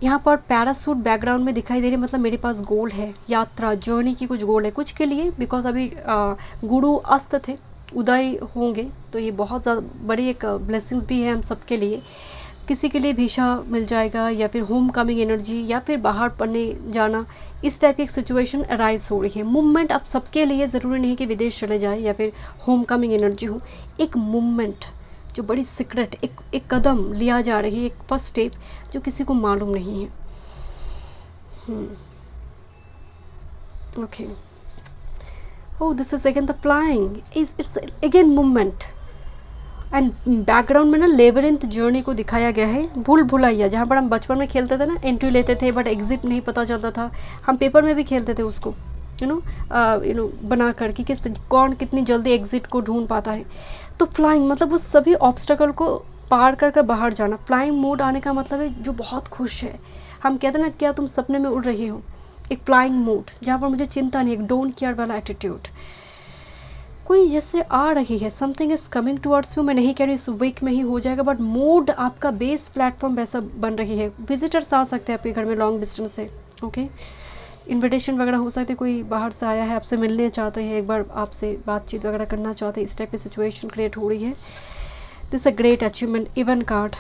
यहाँ पर पैरासूट बैकग्राउंड में दिखाई दे रही है, मतलब मेरे पास गोल है, यात्रा, जर्नी की कुछ गोल है कुछ के लिए, बिकॉज अभी गुरु अस्त थे, उदय होंगे, तो ये बहुत ज़्यादा बड़ी एक ब्लेसिंग्स भी है हम सबके लिए। किसी के लिए वीज़ा मिल जाएगा, या फिर होम कमिंग एनर्जी, या फिर बाहर पढ़ने जाना, इस टाइप की एक सिचुएशन अराइज हो रही है। मूवमेंट अब सबके लिए, ज़रूरी नहीं कि विदेश चले जाए या फिर होम कमिंग एनर्जी हो, एक मूवमेंट जो बड़ी सीक्रेट, एक कदम लिया जा रही है, एक फर्स्ट स्टेप जो किसी को मालूम नहीं है। Okay, oh this is again the flying, it's again movement, and background में ना लेबरिंथ जर्नी को दिखाया गया है। भूल भुलैया, जहाँ पर हम बचपन में खेलते थे ना, एंट्री लेते थे बट एग्जिट नहीं पता चलता था, हम पेपर में भी खेलते थे उसको, यू नो बना कर कि कौन कितनी जल्दी एग्जिट को ढूंढ पाता है। तो फ्लाइंग मतलब वो सभी ऑब्स्टेकल को पार कर कर बाहर जाना। फ्लाइंग मोड आने का मतलब है जो बहुत खुश है। हम कहते हैं ना, क्या तुम सपने में उड़ रही हो, एक फ्लाइंग मोड जहाँ पर मुझे चिंता नहीं, एक डोंट केयर वाला एटीट्यूड। कोई जैसे आ रही है, something is coming towards you. मैं नहीं कह रही इस वीक में ही हो जाएगा, बट मूड आपका बेस प्लेटफॉर्म वैसा बन रही है। विजिटर्स आ सकते हैं आपके घर में लॉन्ग डिस्टेंस से, ओके। इन्विटेशन वगैरह हो सकती है, कोई बाहर से आया है, आपसे मिलने चाहते हैं, एक बार आपसे बातचीत वगैरह करना चाहते हैं, इस टाइप की सिचुएशन क्रिएट हो रही है। This a great achievement, even card.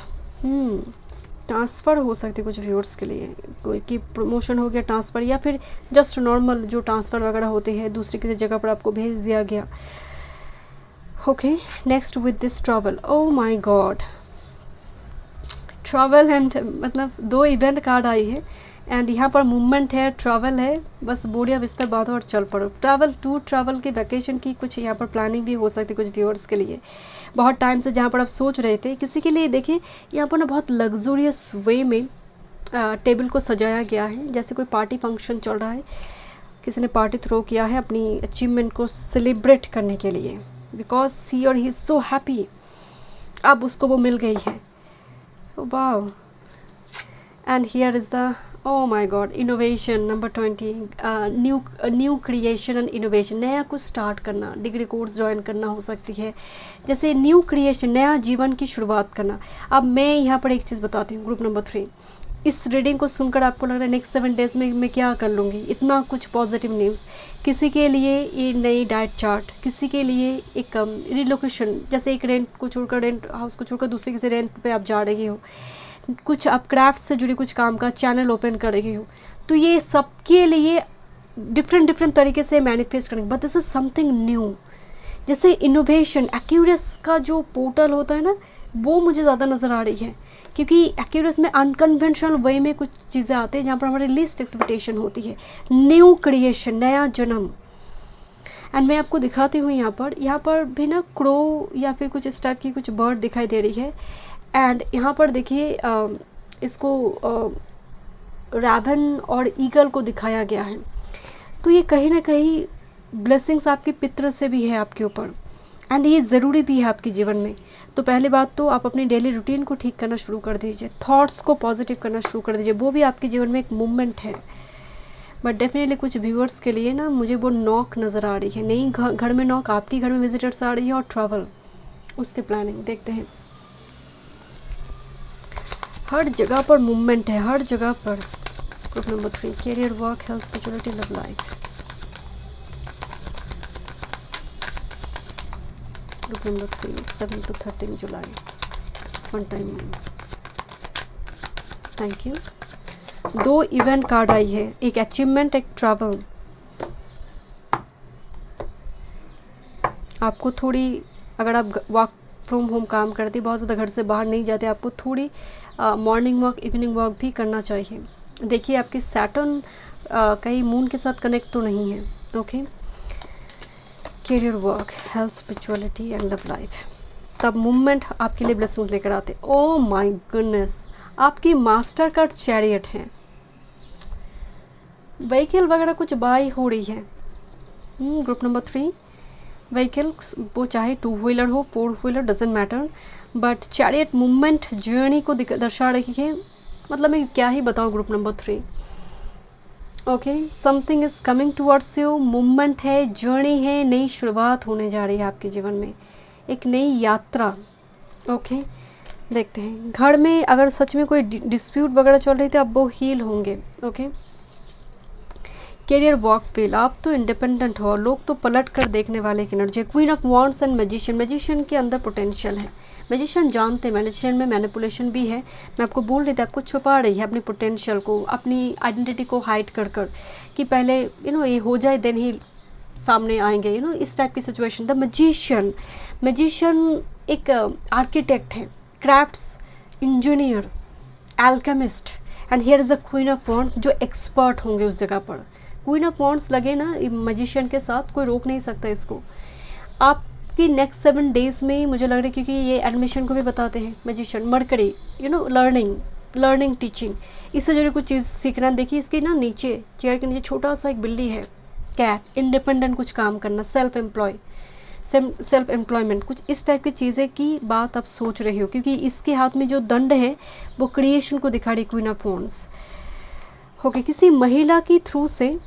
Transfer हो सकती है कुछ व्यूअर्स के लिए, कोई की प्रमोशन हो गया, ट्रांसफ़र, या फिर जस्ट नॉर्मल जो ट्रांसफ़र वगैरह होते हैं, दूसरी किसी जगह पर आपको भेज दिया गया। Okay, next with this travel, oh my God, travel and मतलब 2 इवेंट कार्ड आई है, एंड यहाँ पर मूवमेंट है, ट्रैवल है, बस बोरिया बिस्तर बांधो और चल पड़ो। ट्रैवल की वैकेशन की कुछ यहाँ पर प्लानिंग भी हो सकती है कुछ व्यूअर्स के लिए, बहुत टाइम से जहाँ पर आप सोच रहे थे। किसी के लिए देखिए यहाँ पर ना बहुत लग्जूरियस वे में टेबल को सजाया गया है, जैसे कोई पार्टी फंक्शन चल रहा है, किसी ने पार्टी थ्रो किया है अपनी अचीवमेंट को सेलिब्रेट करने के लिए, बिकॉज सी और ही इज़ सो हैप्पी, अब उसको वो मिल गई है। वाह, and here is the, oh my god, innovation number 20, new creation and innovation, नया कुछ स्टार्ट करना, डिग्री कोर्स ज्वाइन करना हो सकती है, जैसे न्यू क्रिएशन, नया जीवन की शुरुआत करना। अब मैं यहाँ पर एक चीज़ बताती हूँ, ग्रुप नंबर 3, इस रीडिंग को सुनकर आपको लग रहा है नेक्स्ट 7 डेज़ में मैं क्या कर लूँगी, इतना कुछ पॉजिटिव न्यूज़। किसी के लिए ये नई डाइट चार्ट, किसी के लिए एक रिलोकेशन, जैसे एक रेंट को छोड़कर, रेंट हाउस को छोड़कर दूसरे किसी रेंट पे आप जा रही हो, कुछ आप क्राफ्ट से जुड़ी कुछ काम का चैनल ओपन कर रही हो, तो ये सबके लिए डिफरेंट तरीके से मैनिफेस्ट करेंगे, but this is something new. जैसे इनोवेशन, एक्यूरेस का जो पोर्टल होता है ना, वो मुझे ज़्यादा नज़र आ रही है, क्योंकि एक्यूरेस में अनकन्वेंशनल वे में कुछ चीज़ें आती हैं जहाँ पर हमारी लीस्ट एक्सपेक्टेशन होती है। न्यू क्रिएशन, नया जन्म। एंड मैं आपको दिखाती हूँ यहाँ पर भी ना क्रो या फिर कुछ इस टाइप की कुछ बर्ड दिखाई दे रही है, एंड यहाँ पर देखिए इसको रैवन और ईगल को दिखाया गया है। तो ये कहीं ना कहीं ब्लेसिंग्स आपके पितृ से भी है आपके ऊपर, एंड ये ज़रूरी भी है आपके जीवन में। तो पहली बात तो आप अपनी डेली रूटीन को ठीक करना शुरू कर दीजिए, थॉट्स को पॉजिटिव करना शुरू कर दीजिए, वो भी आपके जीवन में एक मूवमेंट है। बट डेफिनेटली कुछ व्यूअर्स के लिए ना मुझे वो नॉक नज़र आ रही है, नई घर में नॉक, आपके घर में विजिटर्स आ रही है, और ट्रैवल, उसके प्लानिंग देखते हैं। हर जगह पर मूवमेंट है, हर जगह पर। Group number 3, career, work, health, spirituality, love life. Group number 3, 7 to 13 जुलाई, one time. Thank you. 2 event card आई है, एक अचीवमेंट, एक ट्रैवल। आपको थोड़ी, अगर आप वर्क फ्रॉम होम काम करते, बहुत ज़्यादा घर से बाहर नहीं जाते, आपको थोड़ी मॉर्निंग वॉक, इवनिंग वॉक भी करना चाहिए। देखिए आपके सैटर्न कहीं मून के साथ कनेक्ट तो नहीं है, okay. Career, work, health, spirituality and love life. तब मूवमेंट आपके लिए ब्लेसिंग्स लेकर आते। ओ माय गुडनेस, आपकी मास्टर कार्ड चैरियट है। व्हीकल वगैरह कुछ बाई हो रही है। ग्रुप नंबर 3, व्हीकल वो चाहे 2 व्हीलर हो, 4 wheeler, doesn't matter, but chariot movement journey को दर्शा रही है। मतलब मैं क्या ही बताऊँ group number 3। Okay, something is coming towards you, movement है, जर्नी है, नई शुरुआत होने जा रही है आपके जीवन में, एक नई यात्रा। ओके, देखते हैं घर में अगर सच में कोई डिस्प्यूट वगैरह चल रही थी, अब वो हील होंगे। ओके, कैरियर, वर्क फील्ड, आप तो इंडिपेंडेंट हो, लोग तो पलट कर देखने वाले की energy. Queen of wands and magician, magician के अंदर पोटेंशियल है, मैजिशियन जानते हैं मैजिशियन में मैनिपुलेशन भी है। मैं आपको बोल रही थी आपको छुपा रही है अपने पोटेंशियल को, अपनी आइडेंटिटी को हाइड कर कर कि पहले ये हो जाए देन ही सामने आएंगे, इस टाइप की सिचुएशन। द मैजिशियन, मैजिशियन एक आर्किटेक्ट है, crafts engineer, alchemist, and here is the queen of wands जो एक्सपर्ट होंगे उस जगह पर। क्वीन ऑफ वॉन्ड्स लगे ना मैजिशियन के साथ, कोई रोक नहीं सकता इसको। आपकी नेक्स्ट 7 डेज में मुझे लग रहा है, क्योंकि ये एडमिशन को भी बताते हैं मैजिशियन, मरकरी, लर्निंग टीचिंग, इससे जुड़ी कुछ चीज़ सीखना। देखिए इसके ना नीचे चेयर के नीचे छोटा सा एक बिल्ली है, कैट, इंडिपेंडेंट कुछ काम करना, सेल्फ एम्प्लॉयमेंट, कुछ इस टाइप की चीज़ें की बात आप सोच रहे हो, क्योंकि इसके हाथ में जो दंड है वो क्रिएशन को दिखा रही, क्वीन ऑफ वॉन्ड्स। ओके, किसी महिला की थ्रू से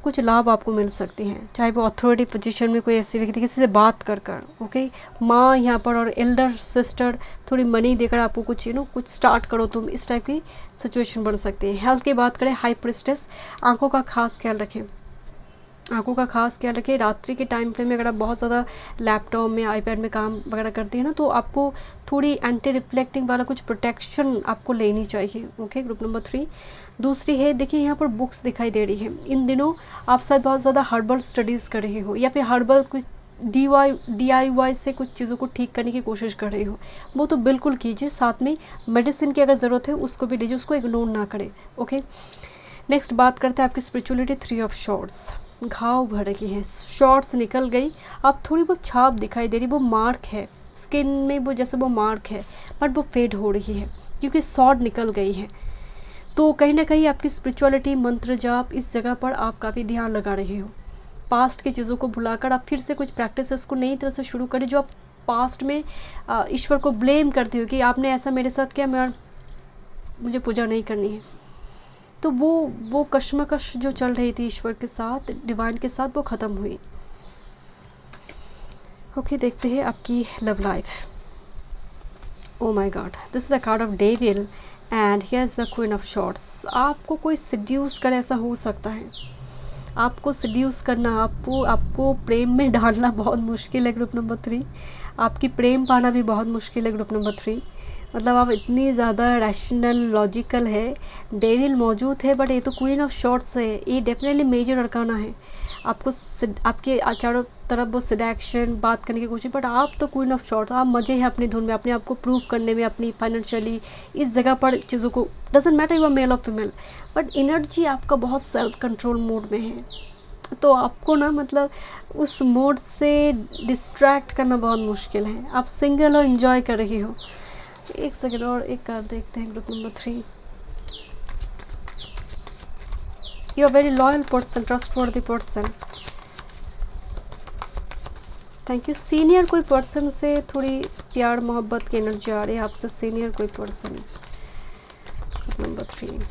कुछ लाभ आपको मिल सकते हैं, चाहे वो अथॉरिटी पोजीशन में कोई ऐसी व्यक्ति, किसी से बात कर कर। ओके, माँ यहाँ पर और एल्डर सिस्टर थोड़ी मनी देकर आपको कुछ कुछ स्टार्ट करो तुम, इस टाइप की सिचुएशन बन सकती है। हेल्थ की बात करें, हाई प्रिस्टेस, आंखों का खास ख्याल रखें, आंखों का खास ख्याल रखें। रात्रि के टाइम फ्रेम में अगर आप बहुत ज़्यादा लैपटॉप में, आईपैड में काम वगैरह करते हैं ना, तो आपको थोड़ी एंटी रिफ्लेक्टिंग वाला कुछ प्रोटेक्शन आपको लेनी चाहिए। Okay, group number 3। दूसरी है, देखिए यहाँ पर बुक्स दिखाई दे रही है। इन दिनों आप शायद बहुत ज़्यादा हर्बल स्टडीज़ कर रहे हो, या फिर हर्बल कुछ DIY से कुछ चीज़ों को ठीक करने की कोशिश कर रही हो, वो तो बिल्कुल कीजिए। साथ में मेडिसिन की अगर ज़रूरत है उसको भी लीजिए, उसको इग्नोर ना करें। ओके, नेक्स्ट बात करते हैं आपकी स्पिरिचुअलिटी। 3 ऑफ शॉर्ट्स, घाव भर रही है, शॉर्ट्स निकल गई, अब थोड़ी बहुत छाप दिखाई दे रही, वो मार्क है स्किन में, वो जैसे वो मार्क है, बट वो फेड हो रही है क्योंकि शॉर्ट निकल गई है। तो कहीं ना कहीं आपकी स्पिरिचुअलिटी, मंत्र जाप, इस जगह पर आप काफ़ी ध्यान लगा रहे हो। पास्ट की चीज़ों को भुलाकर आप फिर से कुछ प्रैक्टिसेस को नई तरह से शुरू करें, जो आप पास्ट में ईश्वर को ब्लेम करते हो कि आपने ऐसा मेरे साथ किया, मुझे पूजा नहीं करनी है। तो वो कश्मकश जो चल रही थी ईश्वर के साथ, डिवाइन के साथ, वो ख़त्म हुई। ओके, देखते हैं आपकी love life. Oh my God, this is the card of devil and here is the queen of shorts. आपको कोई सिड्यूस करे, ऐसा हो सकता है, आपको सिड्यूस करना, आपको प्रेम में डालना बहुत मुश्किल है ग्रुप नंबर 3। आपकी प्रेम पाना भी बहुत मुश्किल है ग्रुप नंबर 3। मतलब आप इतनी ज़्यादा रैशनल, लॉजिकल है, डेविल मौजूद है, बट ये तो क्वीन ऑफ शॉर्ट्स है, ये डेफिनेटली मेजर अरकाना है। आपको आपके चारों तरफ वो सिडक्शन, बात करने की कोशिश, बट आप तो क्वीन ऑफ शॉर्ट्स, आप मज़े हैं अपनी धुन में, अपने आप को प्रूव करने में, अपनी फाइनेंशियली इस जगह पर चीज़ों को, doesn't matter you are male और फीमेल, बट एनर्जी आपका बहुत सेल्फ कंट्रोल मोड में है। तो आपको ना मतलब उस मोड से डिस्ट्रैक्ट करना बहुत मुश्किल है। आप सिंगल हो, एंजॉय कर रही हो। एक सेकेंड और एक कार्ड देखते हैं group number 3। You are very loyal person, trustworthy person. Thank you. Senior कोई पर्सन से थोड़ी प्यार मोहब्बत की एनर्जी आ रही है आपसे, सीनियर कोई person. Group number 3,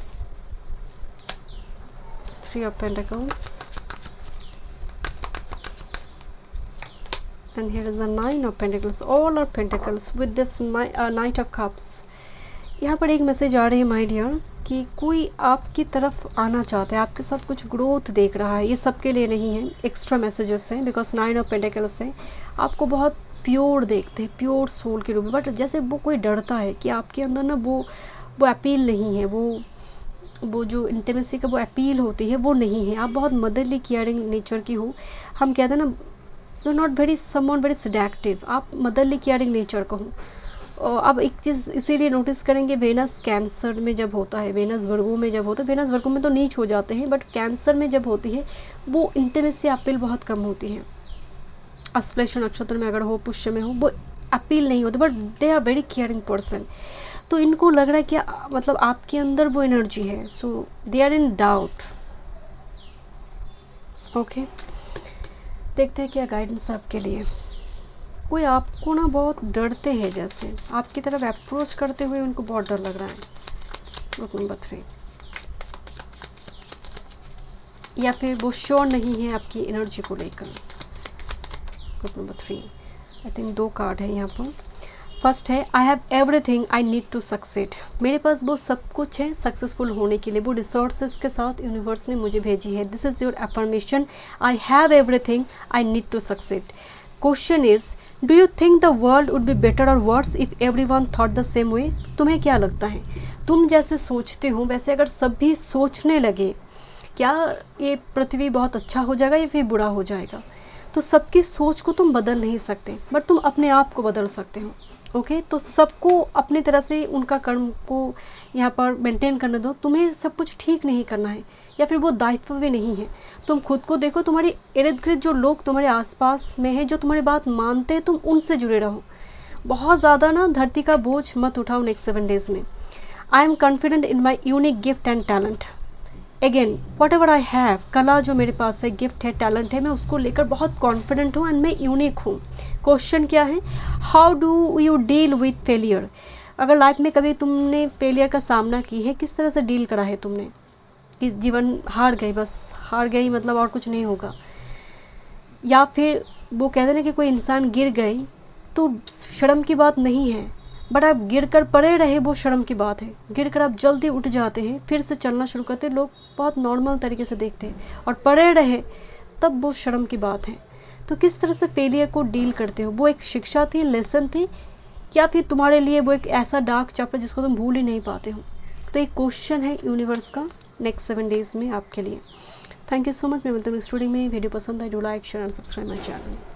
3 of pentacles and here is the 9 of Pentacles, all are Pentacles with this Knight of Cups। यहाँ पर एक मैसेज आ रही है माय डियर कि कोई आपकी तरफ आना चाहता है, आपके साथ कुछ ग्रोथ देख रहा है। ये सबके लिए नहीं है, एक्स्ट्रा मैसेजेस हैं, बिकॉज 9 ऑफ पेंटिकल्स हैं। आपको बहुत प्योर देखते हैं, प्योर सोल के रूप में, बट जैसे वो कोई डरता है कि आपके अंदर ना वो अपील नहीं है, वो जो इंटीमेसी का वो अपील होती है वो नहीं है। आप बहुत मदरली केयरिंग नेचर की हो। हम कहते हैं ना, you not very someone very seductive, आप मदरली केयरिंग नेचर का हो। और अब एक चीज़ इसीलिए नोटिस करेंगे, वेनस कैंसर में जब होता है, वेनस वर्गो में जब होता है, वेनस वर्गो में तो नीच हो जाते हैं, बट कैंसर में जब होती है वो इंटीमेसी अपील बहुत कम होती है। अश्लेषा नक्षत्र में अगर हो, पुष्य में हो, वो अपील नहीं होते, but they are very caring person. तो इनको लग रहा है कि मतलब आपके अंदर वो एनर्जी है, so they are in doubt. Okay, देखते हैं क्या गाइडेंस आपके लिए। कोई आपको ना बहुत डरते हैं, जैसे आपकी तरफ अप्रोच करते हुए उनको बहुत डर लग रहा है, ग्रुप नंबर 3। या फिर वो श्योर नहीं है आपकी एनर्जी को लेकर, group number 3। I think 2 card है यहाँ पर। फर्स्ट है I have everything I need to succeed. मेरे पास वो सब कुछ है सक्सेसफुल होने के लिए, वो रिसोर्सेज के साथ यूनिवर्स ने मुझे भेजी है। This is your affirmation, I have everything I need to succeed. Question is, do you think the world would be better और worse if everyone thought the same way? तुम्हें क्या लगता है, तुम जैसे सोचते हो वैसे अगर सभी सोचने लगे, क्या ये पृथ्वी बहुत अच्छा हो जाएगा या फिर बुरा हो जाएगा? तो सबकी सोच को तुम बदल नहीं सकते, बट तुम अपने आप को बदल सकते हो। ओके, तो सबको अपनी तरह से उनका कर्म को यहाँ पर मेंटेन करने दो। तुम्हें सब कुछ ठीक नहीं करना है, या फिर वो दायित्व भी नहीं है। तुम खुद को देखो, तुम्हारे इर्द गिर्द जो लोग तुम्हारे आसपास में हैं, जो तुम्हारी बात मानते हैं, तुम उनसे जुड़े रहो। बहुत ज़्यादा ना धरती का बोझ मत उठाओ नेक्स्ट 7 डेज़ में। I am confident in my unique gift and talent. Again what ever I have, कला जो मेरे पास है, गिफ्ट है, टैलेंट है, मैं उसको लेकर बहुत कॉन्फिडेंट हूँ एंड मैं यूनिक हूँ। क्वेश्चन क्या है, how do you deal with failure? अगर लाइफ में कभी तुमने फेलियर का सामना की है, किस तरह से डील करा है तुमने? कि जीवन हार गई, बस हार गई मतलब और कुछ नहीं होगा। या फिर वो कहते हैं ना कि कोई इंसान गिर गई तो शर्म की बात नहीं है, बट आप गिर कर पड़े रहे वो शर्म की बात है। गिर कर आप जल्दी उठ जाते हैं, फिर से चलना शुरू करते हैं, लोग बहुत नॉर्मल तरीके से देखते हैं, और पड़े रहे तब वो शर्म की बात है। तो किस तरह से फेलियर को डील करते हो? वो एक शिक्षा थी, लेसन थी, या फिर तुम्हारे लिए वो एक ऐसा डार्क चैप्टर जिसको तुम भूल ही नहीं पाते हो? तो एक क्वेश्चन है यूनिवर्स का नेक्स्ट 7 डेज़ में आपके लिए। Thank you so much. मैं मिलता हूँ नेक्स्ट वीडियो में। वीडियो पसंद है, do like share and subscribe my channel.